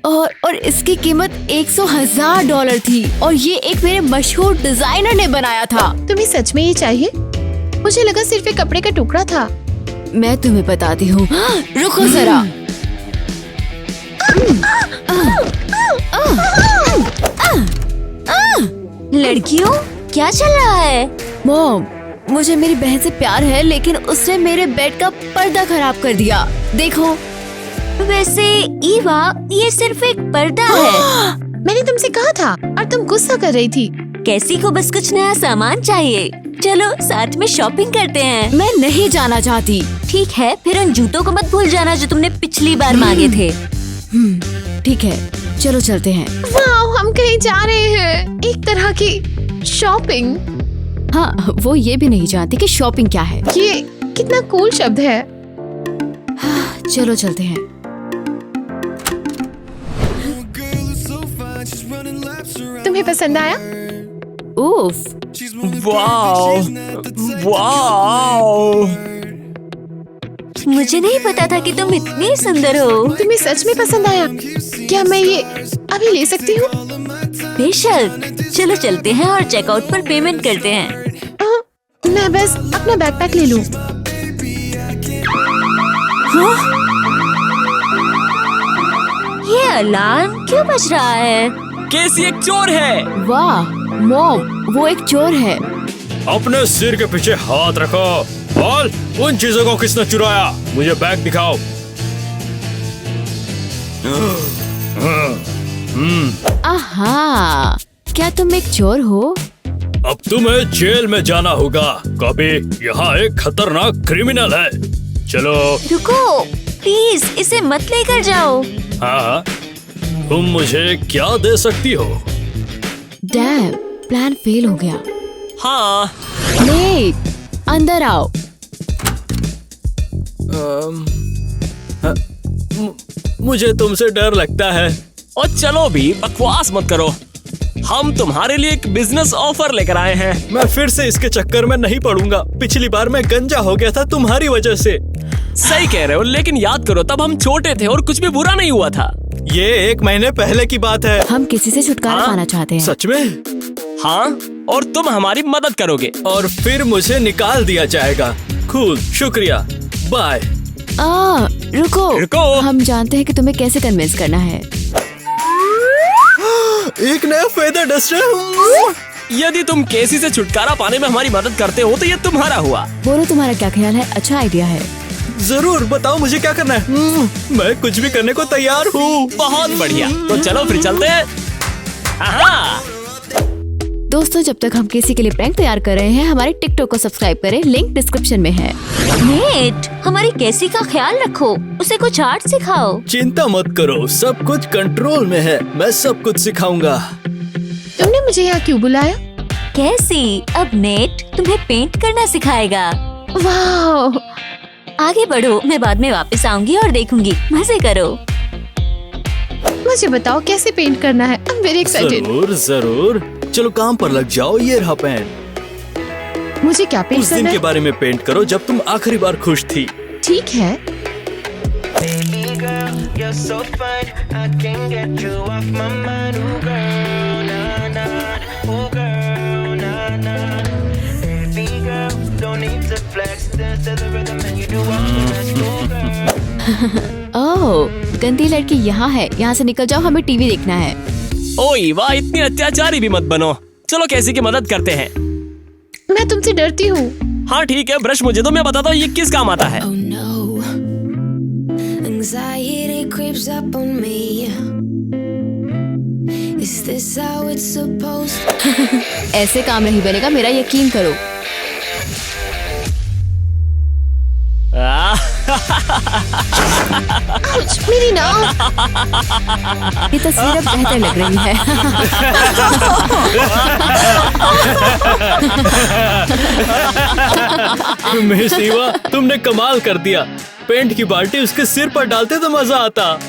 S8: और इसकी कीमत $100,000 थी और ये एक मेरे मशहूर डिजाइनर ने बनाया था।
S9: तुम्हें सच में ये चाहिए? मुझे लगा सिर्फ एक कपड़े का टुकड़ा था।
S8: मैं तुम्हें बताती हूँ। रुको जरा।
S10: लड़कियों, क्या चल रहा है?
S8: मॉम, मुझे मेरी बहन से प्यार है, लेकिन उसने मेरे बेड का पर्दा खराब कर दिया। देखो।
S10: वैसे ईवा, ये सिर्फ एक पर्दा है।
S9: मैंने तुमसे कहा था और तुम गुस्सा कर रही थी।
S10: कैसी को बस कुछ नया सामान चाहिए। चलो साथ में शॉपिंग करते हैं।
S8: मैं नहीं जाना चाहती।
S10: ठीक है, फिर उन जूतों को मत भूल जाना जो तुमने पिछली बार मांगे थे।
S8: ठीक है, चलो चलते हैं।
S9: वाओ, हम कहीं जा रहे हैं। एक तरह की शॉपिंग।
S8: हाँ, वो ये भी नहीं जानती कि शॉपिंग क्या है।
S9: ये कितना कूल शब्द है।
S8: चलो चलते हैं।
S9: तुम्हें पसंद आया?
S8: उफ,
S7: वाओ, वाओ।
S10: मुझे नहीं पता था कि तुम इतनी सुंदर हो।
S9: तुम्हें सच में पसंद आया? क्या मैं ये अभी ले सकती हूँ?
S10: बेशक। चलो चलते हैं और चेकआउट पर पेमेंट करते हैं।
S9: मैं बस अपना बैकपैक ले लूँ।
S10: ये अलार्म क्यों बज रहा है?
S7: केसी एक चोर है।
S8: वाह मॉम, वो एक चोर है।
S7: अपने सिर के पीछे हाथ रखो। बोल, उन चीजों को किसने चुराया? मुझे बैग दिखाओ।
S8: आहा, क्या तुम एक चोर हो?
S7: अब तुम्हें जेल में जाना होगा। कभी यहाँ एक खतरनाक क्रिमिनल है। चलो।
S10: रुको, प्लीज इसे मत लेकर जाओ।
S7: हाँ, तुम मुझे क्या दे सकती हो?
S8: डैम, प्लान फेल हो गया।
S7: हाँ।
S8: नेट, अंदर आओ।
S7: मुझे तुमसे डर लगता है। और चलो भी, बकवास मत करो। हम तुम्हारे लिए एक बिजनेस ऑफर लेकर आए हैं। मैं फिर से इसके चक्कर में नहीं पड़ूंगा। पिछली बार मैं गंजा हो गया था तुम्हारी वजह से। सही कह रहे हो, लेकिन याद करो तब हम छोटे थे और कुछ भी बुरा नहीं हुआ था। ये 1 महीने पहले की बात है।
S8: हम किसी से छुटकारा पाना चाहते हैं।
S7: सच में? हाँ, और तुम हमारी मदद करोगे और फिर मुझे निकाल दिया जाएगा। कूल, शुक्रिया, बाय।
S8: रुको, हम जानते हैं कि तुम्हें कैसे कन्विंस करना है।
S7: एक नया फेदर डस्टर। यदि तुम केसी से छुटकारा पाने में हमारी मदद करते हो तो ये तुम्हारा हुआ।
S8: बोलो, तुम्हारा क्या ख्याल है? अच्छा आइडिया है।
S7: जरूर, बताओ मुझे क्या करना है। मैं कुछ भी करने को तैयार हूँ। बहुत बढ़िया, तो चलो फिर चलते हैं।
S8: दोस्तों, जब तक हम केसी के लिए प्रैंक तैयार कर रहे हैं, हमारे टिकटॉक को सब्सक्राइब करें, लिंक डिस्क्रिप्शन में है।
S10: नेट, हमारी केसी का ख्याल रखो, उसे कुछ आर्ट सिखाओ।
S7: चिंता मत करो, सब कुछ कंट्रोल में है। मैं सब कुछ सिखाऊंगा।
S9: तुमने मुझे यहाँ क्यों बुलाया?
S10: केसी, अब नेट तुम्हें पेंट करना सिखाएगा।
S9: वाह,
S10: आगे बढ़ो, मैं बाद में वापस आऊंगी और देखूंगी। मजे करो।
S9: मुझे बताओ कैसे पेंट करना है। I'm very excited।
S7: जरूर जरूर, चलो काम पर लग जाओ। ये रहा पेन।
S9: मुझे क्या पेंट
S7: उस दिन
S9: करना
S7: के
S9: है?
S7: बारे में पेंट करो जब तुम आखिरी बार खुश थी।
S9: ठीक है।
S8: गंदी लड़की यहाँ है, यहाँ से निकल जाओ, हमें टीवी देखना है।
S7: ओए वाह, इतनी अत्याचारी भी मत बनो। चलो कैसी की मदद करते हैं।
S9: मैं तुमसे डरती हूँ।
S7: हाँ ठीक है, ब्रश मुझे दो, मैं बताता हूँ ये किस काम आता है।
S11: Anxiety creeps up on me. Is this how it's supposed to?
S8: ऐसे काम नहीं बनेगा, मेरा यकीन करो।
S9: Ouch, मेरी नाक।
S8: ये तस्वीर अब बेहतर लग रही है।
S7: मिस ईवा, तुमने कमाल कर दिया। पेंट की बाल्टी उसके सिर पर डालते तो मजा आता।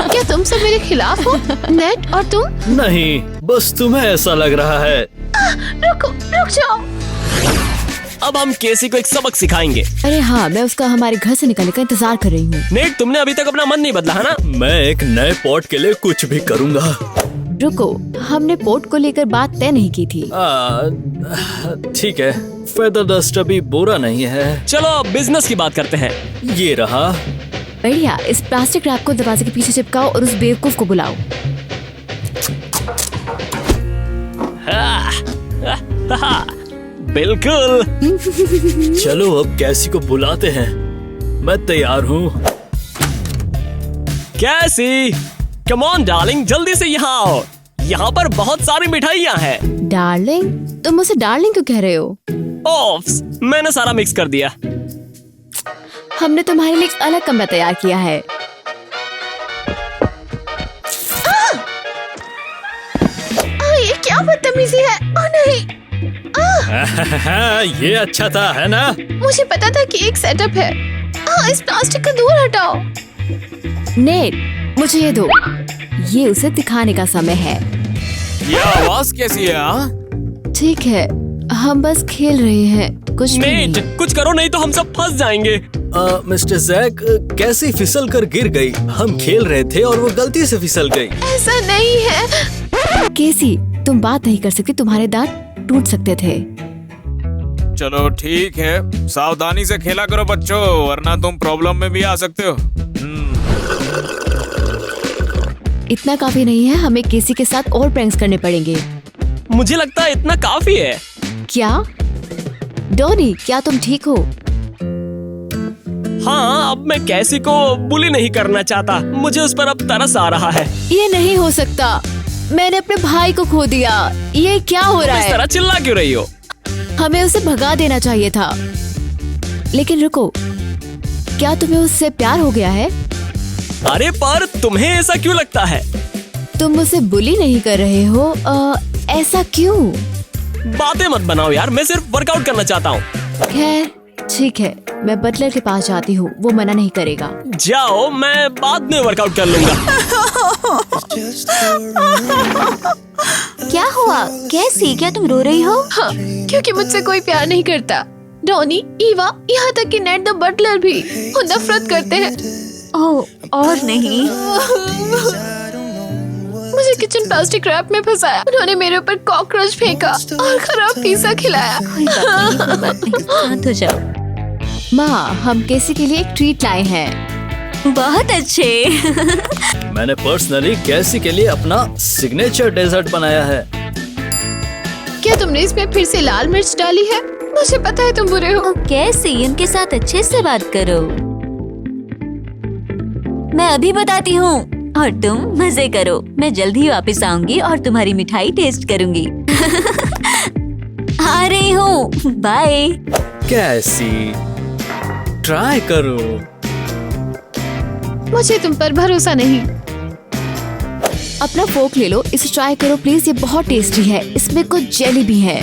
S9: क्या तुम सब मेरे खिलाफ हो, नेट और तुम?
S7: नहीं, बस तुम्हें ऐसा लग रहा है।
S9: रुक जाओ।
S7: अब हम केसी को एक सबक सिखाएंगे।
S8: अरे हाँ, मैं उसका हमारे घर से निकलने का इंतजार कर रही हूँ।
S7: नेट, तुमने अभी तक अपना मन नहीं बदला है ना? मैं एक नए पॉट के लिए कुछ भी करूँगा।
S8: रुको, हमने पोर्ट को लेकर बात तय नहीं की थी।
S7: ठीक है, फेदर डस्ट अभी बुरा नहीं है। चलो अब बिजनेस की बात करते हैं। ये रहा।
S8: बढ़िया, इस प्लास्टिक रैप को दरवाजे के पीछे चिपकाओ और उस बेवकूफ को बुलाओ।
S7: बिल्कुल। चलो अब कैसी को बुलाते हैं। मैं तैयार हूँ। कैसी, कम ऑन डार्लिंग, जल्दी से यहाँ आओ। यहाँ पर बहुत सारी मिठाइयाँ हैं।
S8: डार्लिंग? तुम मुझसे डार्लिंग क्यों कह रहे हो?
S7: ओफ्स, मैंने सारा मिक्स कर दिया।
S8: हमने तुम्हारे लिए एक अलग कमरा तैयार किया है।
S9: ये क्या बदतमीजी है। ओह नहीं।
S7: ये अच्छा था, है ना?
S9: मुझे पता था कि एक सेटअप है। इस प्लास्टिक को दूर हटाओ।
S8: नेट, मुझे ये दो। ये उसे दिखाने का समय है।
S5: ये आवाज कैसी है?
S8: ठीक है, हम बस खेल रहे हैं, कुछ भी
S7: नेट,
S8: नहीं।
S7: कुछ करो नहीं तो हम सब फंस जाएंगे। मिस्टर जैक, कैसी फिसल कर गिर गई। हम खेल रहे थे और वो गलती से फिसल गई।
S9: ऐसा नहीं है।
S8: केसी, तुम बात नहीं कर सकती, तुम्हारे दांत टूट सकते थे।
S5: चलो ठीक है, सावधानी से खेला करो बच्चों, वरना तुम प्रॉब्लम में भी आ सकते हो।
S8: इतना काफी नहीं है, हमें केसी के साथ और प्रैंक्स करने पड़ेंगे।
S7: मुझे लगता है इतना काफी है।
S8: क्या डॉनी, क्या तुम ठीक हो?
S7: हाँ, अब मैं कैसी को बुली नहीं करना चाहता। मुझे उस पर अब तरस आ रहा है।
S8: ये नहीं हो सकता, मैंने अपने भाई को खो दिया। ये क्या हो रहा
S7: इस
S8: है?
S7: तरह चिल्ला क्यों रही हो?
S8: हमें उसे भगा देना चाहिए था। लेकिन रुको, क्या तुम्हें उससे प्यार हो गया है?
S7: अरे पर तुम्हें ऐसा क्यों लगता है?
S8: तुम उसे बुली नहीं कर रहे हो, ऐसा क्यों?
S7: बातें मत बनाओ यार, मैं सिर्फ वर्कआउट करना चाहता हूँ।
S8: खैर ठीक है, मैं बटलर के पास जाती हूँ, वो मना नहीं करेगा।
S7: जाओ, मैं बाद में वर्कआउट कर लूंगा।
S10: क्या हुआ? कैसी, क्या तुम रो रही हो?
S9: हाँ, क्योंकि मुझसे कोई प्यार नहीं करता। डॉनी, ईवा, यहाँ तक कि नेट द बटलर भी वो नफरत करते हैं।
S10: ओह, और नहीं।
S9: मुझे किचन प्लास्टिक रैप में फंसाया। उन्होंने मेरे ऊपर कॉकरोच फेंका और खराब पिज्जा खिलाया।
S10: कोई बात नहीं, शांत हो जाओ।
S8: माँ, हम केसी के लिए एक ट्रीट लाए हैं।
S10: बहुत अच्छे।
S7: मैंने पर्सनली कैसी के लिए अपना सिग्नेचर डेजर्ट बनाया है।
S9: क्या तुमने इसमें फिर से लाल मिर्च डाली है? मुझे पता है तुम बुरे हो।
S10: कैसी, उनके साथ अच्छे से बात करो। मैं अभी बताती हूँ और तुम मजे करो। मैं जल्द ही वापस आऊंगी और तुम्हारी मिठाई टेस्ट करूंगी। आ रही हूँ, बाय।
S7: कैसी, ट्राई करो।
S9: मुझे तुम पर भरोसा नहीं।
S8: अपना फोक ले लो, इसे ट्राई करो प्लीज, ये बहुत टेस्टी है। इसमें कुछ जेली भी है।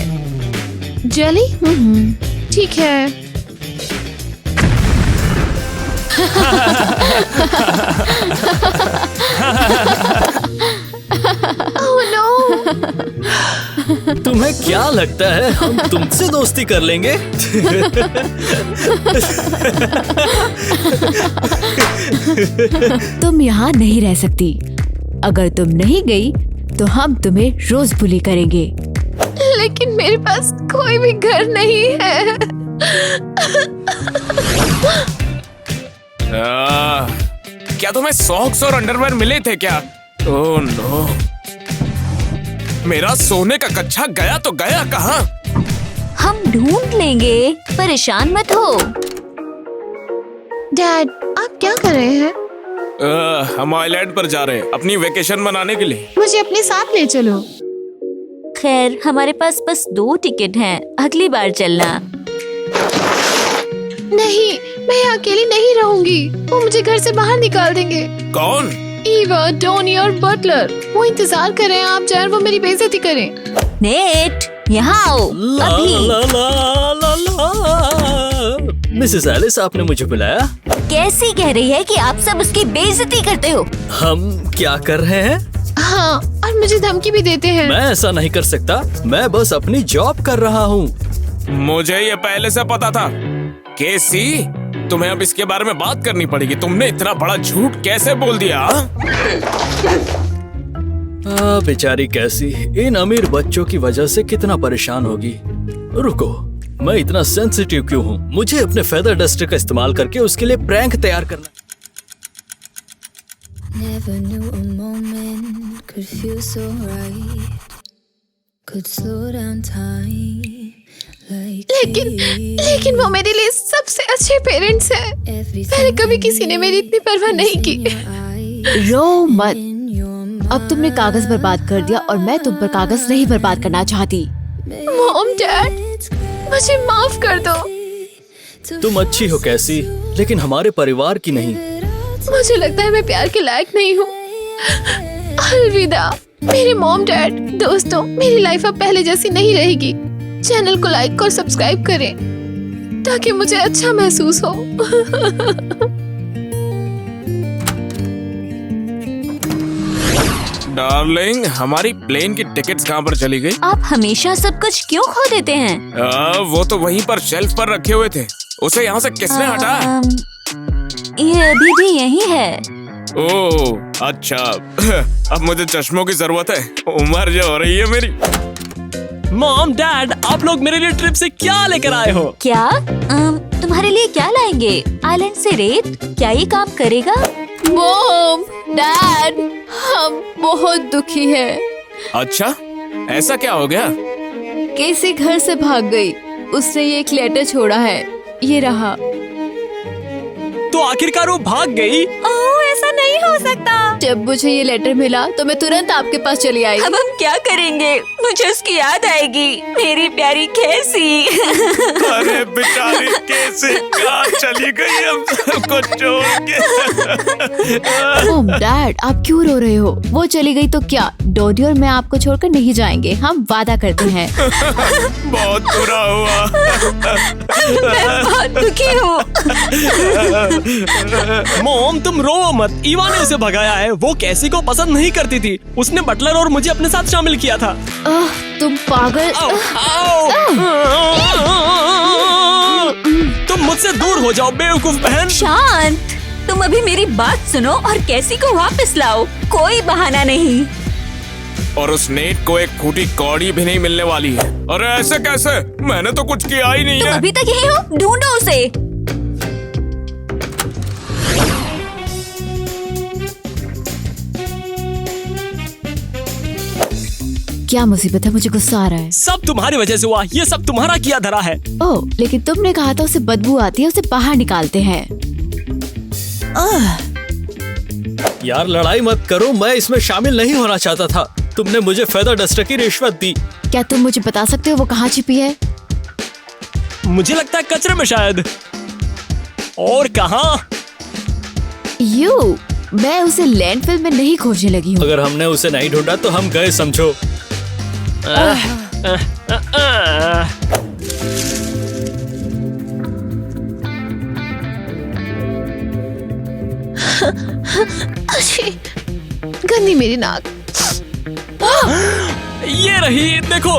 S9: जेली? ठीक है। Oh no.
S7: तुम्हें क्या लगता है हम तुमसे दोस्ती कर लेंगे?
S8: तुम यहाँ नहीं रह सकती। अगर तुम नहीं गई तो हम तुम्हें रोज बुली करेंगे।
S9: लेकिन मेरे पास कोई भी घर नहीं है।
S5: क्या तुम्हें सॉक्स और अंडरवेयर मिले थे क्या? ओह नो, मेरा सोने का कच्छा गया तो गया कहाँ?
S10: हम ढूंढ लेंगे, परेशान मत हो।
S9: डैड, आप क्या कर रहे हैं?
S5: हम आइलैंड पर जा रहे हैं अपनी वेकेशन मनाने के लिए।
S9: मुझे अपने साथ ले चलो।
S10: खैर, हमारे पास बस 2 टिकट हैं, अगली बार चलना।
S9: नहीं, मैं यहाँ अकेली नहीं रहूंगी। वो मुझे घर से बाहर निकाल देंगे।
S5: कौन?
S9: ईवा, टोनी और बटलर। वो इंतजार कर रहे हैं आप जाए, वो मेरी बेइज्जती करें।
S10: नेट, यहाँ आओ अभी।
S7: मिसेस एलिस, आपने मुझे बुलाया?
S10: कैसी कह रही है कि आप सब उसकी बेइज्जती करते हो?
S7: हम क्या कर रहे हैं?
S9: हाँ, और मुझे धमकी भी देते हैं।
S7: मैं ऐसा नहीं कर सकता, मैं बस अपनी जॉब कर रहा हूँ।
S5: मुझे ये पहले से पता था। केसी, तुम्हें अब इसके बारे में बात करनी पड़ेगी। तुमने इतना बड़ा झूठ कैसे बोल दिया?
S7: बेचारी कैसी इन अमीर बच्चों की वजह से कितना परेशान होगी। रुको, मैं इतना सेंसिटिव क्यों हूँ? मुझे अपने फेदर डस्टर का इस्तेमाल करके उसके लिए प्रैंक तैयार करना।
S11: Never knew a moment could feel so right. Could slow down time like
S9: लेकिन वो मेरे लिए सबसे अच्छे पेरेंट्स हैं। पहले कभी किसी ने मेरी इतनी परवाह नहीं की।
S8: रो मत, अब तुमने कागज बर्बाद कर दिया और मैं तुम पर कागज नहीं बर्बाद करना चाहती।
S9: मॉम, डैड, मुझे माफ कर दो।
S7: तुम अच्छी हो कैसी, लेकिन हमारे परिवार की नहीं।
S9: मुझे लगता है मैं प्यार के लायक नहीं हूँ। अलविदा मेरे मॉम, डैड, दोस्तों। मेरी लाइफ अब पहले जैसी नहीं रहेगी। चैनल को लाइक और सब्सक्राइब करें ताकि मुझे अच्छा महसूस हो।
S5: डार्लिंग, हमारी प्लेन की टिकट्स कहाँ पर चली गई?
S10: आप हमेशा सब कुछ क्यों खो देते हैं?
S5: वो तो वहीं पर शेल्फ पर रखे हुए थे। उसे यहाँ से किसने हटाया?
S10: ये अभी भी यही है।
S5: ओह अच्छा, अब मुझे चश्मों की जरूरत है, उम्र जो हो रही है मेरी।
S7: मॉम, डैड, आप लोग मेरे लिए ट्रिप से क्या लेकर आए हो?
S10: क्या? तुम्हारे लिए क्या लाएंगे? आइलैंड से रेत? क्या ये काम करेगा?
S8: मॉम, डैड, हम बहुत दुखी हैं।
S5: अच्छा, ऐसा क्या हो गया?
S8: केसी घर से भाग गई। उसने ये एक लेटर छोड़ा है, ये रहा।
S7: तो आखिरकार वो भाग गई?
S10: ओह, ऐसा नहीं हो सकता।
S8: जब मुझे ये लेटर मिला तो मैं तुरंत आपके पास चली आई।
S10: अब हम क्या करेंगे? मुझे उसकी याद आएगी, मेरी प्यारी कैसी।
S5: अरे बेचारी कैसे कहाँ चली गई हम सबको छोड़ के?
S8: मॉम, डैड, आप क्यों रो रहे हो? वो चली गई तो क्या, डोडी और मैं आपको छोड़कर नहीं जाएंगे, हम वादा करते हैं।
S5: बहुत बुरा हुआ।
S10: मैं बहुत दुखी हूँ।
S7: मॉम, तुम रो मत। ईवा ने उसे भगाया है। वो कैसी को पसंद नहीं करती थी। उसने बटलर और मुझे अपने साथ शामिल किया था।
S8: तुम पागल।
S7: तुम मुझसे दूर हो जाओ बेवकूफ बहन।
S10: शांत, तुम अभी मेरी बात सुनो और कैसी को वापस लाओ। कोई बहाना नहीं।
S5: और उस नेट को एक फूटी कौड़ी भी नहीं मिलने वाली है। अरे ऐसे कैसे? मैंने तो कुछ किया ही नहीं
S10: तुम
S5: है।
S10: अभी तक यही हो? ढूंढो उसे।
S8: क्या मुसीबत है, मुझे गुस्सा आ रहा है।
S7: सब तुम्हारी वजह से हुआ। ये सब तुम्हारा किया धरा है।
S8: ओह, लेकिन तुमने कहा था उसे बदबू आती है, उसे बाहर निकालते हैं।
S7: यार लड़ाई मत करो, मैं इसमें शामिल नहीं होना चाहता था। तुमने मुझे फेदर डस्टर की रिश्वत दी।
S8: क्या तुम मुझे बता सकते हो वो कहाँ छिपी है?
S7: मुझे लगता है कचरे में शायद। और कहाँ?
S8: मैं उसे लैंडफिल में नहीं खोजने लगी हूँ।
S7: अगर हमने उसे नहीं ढूंढा तो हम गए समझो।
S9: गंदी मेरी नाक।
S7: ये रही, देखो।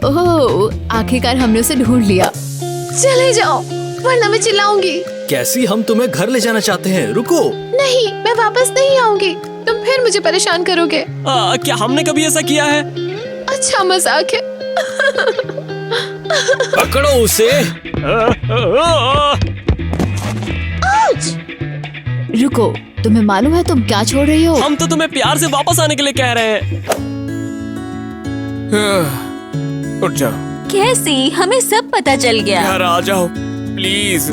S8: ओह, आखिरकार हमने उसे ढूंढ लिया।
S9: चले जाओ वरना मैं चिल्लाऊंगी।
S7: कैसी, हम तुम्हें घर ले जाना चाहते हैं। रुको।
S9: नहीं, मैं वापस नहीं आऊंगी। तुम फिर मुझे परेशान करोगे।
S7: क्या हमने कभी ऐसा किया है?
S9: अच्छा मजाक है।
S7: पकड़ो उसे।
S8: रुको, तुम्हें मालूम है तुम क्या छोड़ रही हो?
S7: हम तो तुम्हें प्यार से वापस आने के लिए कह रहे हैं।
S5: उठ जाओ,
S10: कैसी, हमें सब पता चल गया।
S5: घर आ जाओ प्लीज।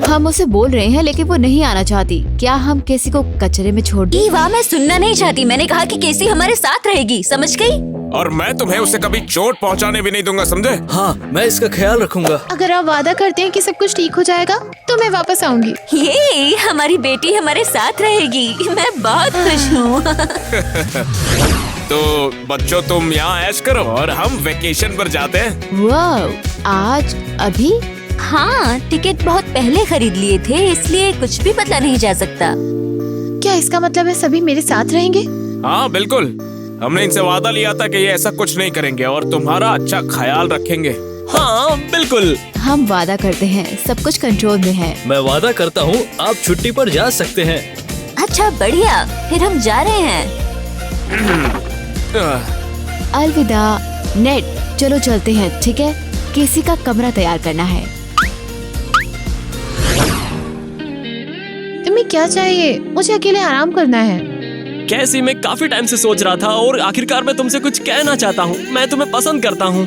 S8: हम उसे बोल रहे हैं लेकिन वो नहीं आना चाहती। क्या हम केसी को कचरे में छोड़ दें?
S10: ईवा, मैं सुनना नहीं चाहती। मैंने कहा कि केसी हमारे साथ रहेगी, समझ गई?
S5: और मैं तुम्हें उसे कभी चोट पहुंचाने भी नहीं दूंगा, समझे?
S7: हाँ, मैं इसका ख्याल रखूंगा।
S9: अगर आप वादा करते हैं कि सब कुछ ठीक हो जाएगा तो मैं वापस आऊंगी।
S10: ये हमारी बेटी हमारे साथ रहेगी, मैं बहुत खुश हूँ।
S5: तो बच्चों, तुम यहाँ ऐश करो और हम वेकेशन पर जाते हैं।
S8: वाह, आज अभी?
S10: हाँ, टिकट बहुत पहले खरीद लिए थे, इसलिए कुछ भी बदला नहीं जा सकता।
S9: क्या इसका मतलब है सभी मेरे साथ रहेंगे?
S5: हाँ बिल्कुल, हमने इनसे वादा लिया था कि ये ऐसा कुछ नहीं करेंगे और तुम्हारा अच्छा ख्याल रखेंगे।
S7: हाँ बिल्कुल,
S8: हम वादा करते हैं, सब कुछ कंट्रोल में है।
S7: मैं वादा करता हूँ आप छुट्टी पर जा सकते हैं।
S10: अच्छा, बढ़िया, फिर हम जा रहे हैं।
S8: अलविदा नेट, चलो चलते हैं, ठीक है? केसी का कमरा तैयार करना है।
S9: तुम्हें क्या चाहिए? मुझे अकेले आराम करना है।
S7: कैसी, मैं काफी टाइम से सोच रहा था और आखिरकार मैं तुमसे कुछ कहना चाहता हूँ। मैं तुम्हें पसंद करता हूँ।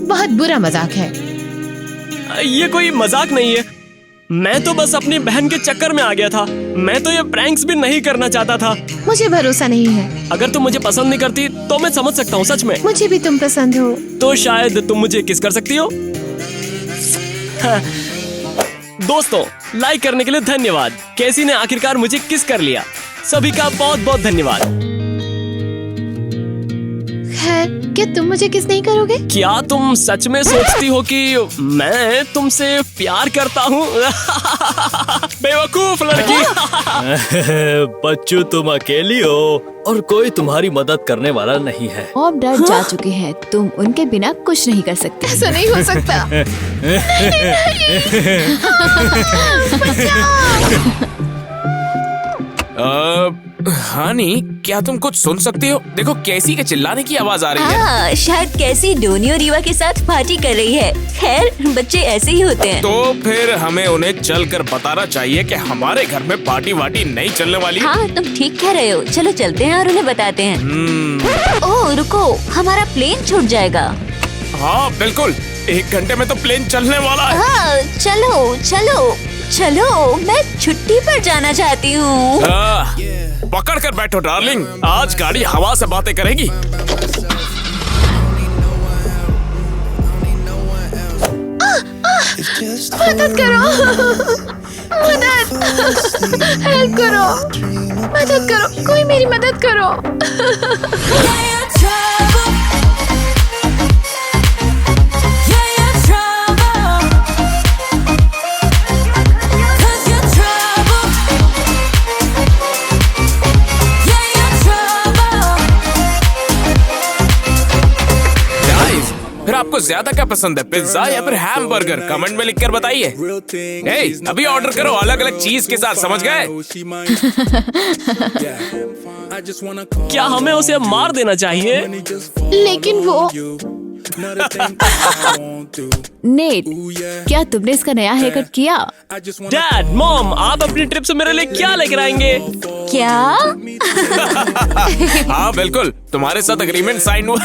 S9: बहुत बुरा मजाक है।
S7: ये कोई मजाक नहीं है। मैं तो बस अपनी बहन के चक्कर में आ गया था। मैं तो ये प्रैंक्स भी नहीं करना चाहता था।
S9: मुझे भरोसा नहीं है।
S7: अगर तुम मुझे पसंद नहीं करती तो मैं समझ सकता हूँ, सच में।
S9: मुझे भी तुम पसंद हो।
S7: तो शायद तुम मुझे किस कर सकती हो। हाँ। दोस्तों, लाइक करने के लिए धन्यवाद। कैसी ने आखिरकार मुझे किस कर लिया। सभी का बहुत बहुत धन्यवाद।
S9: खैर, क्या तुम मुझे किस नहीं करोगे?
S7: क्या तुम सच में सोचती हो कि मैं तुमसे प्यार करता हूँ? बेवकूफ लड़की। बच्चू, तुम अकेली हो और कोई तुम्हारी मदद करने वाला नहीं है।
S8: मॉम डैड जा चुके हैं, तुम उनके बिना कुछ नहीं कर सकते।
S9: ऐसा नहीं हो सकता।
S5: हानी, क्या तुम कुछ सुन सकती हो? देखो, कैसी के चिल्लाने की आवाज आ रही है।
S10: हाँ, शायद कैसी डोनी और रीवा के साथ पार्टी कर रही है। खैर, बच्चे ऐसे ही होते हैं।
S5: तो फिर हमें उन्हें चलकर बताना चाहिए कि हमारे घर में पार्टी वार्टी नहीं चलने वाली।
S10: हाँ, तुम ठीक कह रहे हो। चलो चलते हैं और उन्हें बताते हैं। ओह रुको, हमारा प्लेन छूट जाएगा।
S5: हाँ बिल्कुल, 1 घंटे में तो प्लेन चलने वाला है।
S10: हाँ, चलो चलो चलो, मैं छुट्टी पर जाना चाहती हूँ।
S5: पकड़ कर बैठो डार्लिंग, आज गाड़ी हवा से बातें करेगी।
S9: मदद करो, मदद, हेल्प करो, मदद करो, कोई मेरी मदद करो।
S5: फिर आपको ज्यादा क्या पसंद है, पिज्जा या फिर हैमबर्गर? कमेंट में लिखकर बताइए। अभी ऑर्डर करो अलग अलग चीज के साथ, समझ गए?
S7: क्या हमें उसे मार देना चाहिए?
S9: लेकिन वो
S8: नेट, क्या तुमने इसका नया हेयर कट किया?
S7: डैड, मॉम, आप अपनी ट्रिप से मेरे लिए क्या लेकर आएंगे?
S10: क्या?
S5: हाँ बिल्कुल, तुम्हारे साथ एग्रीमेंट साइन हुआ।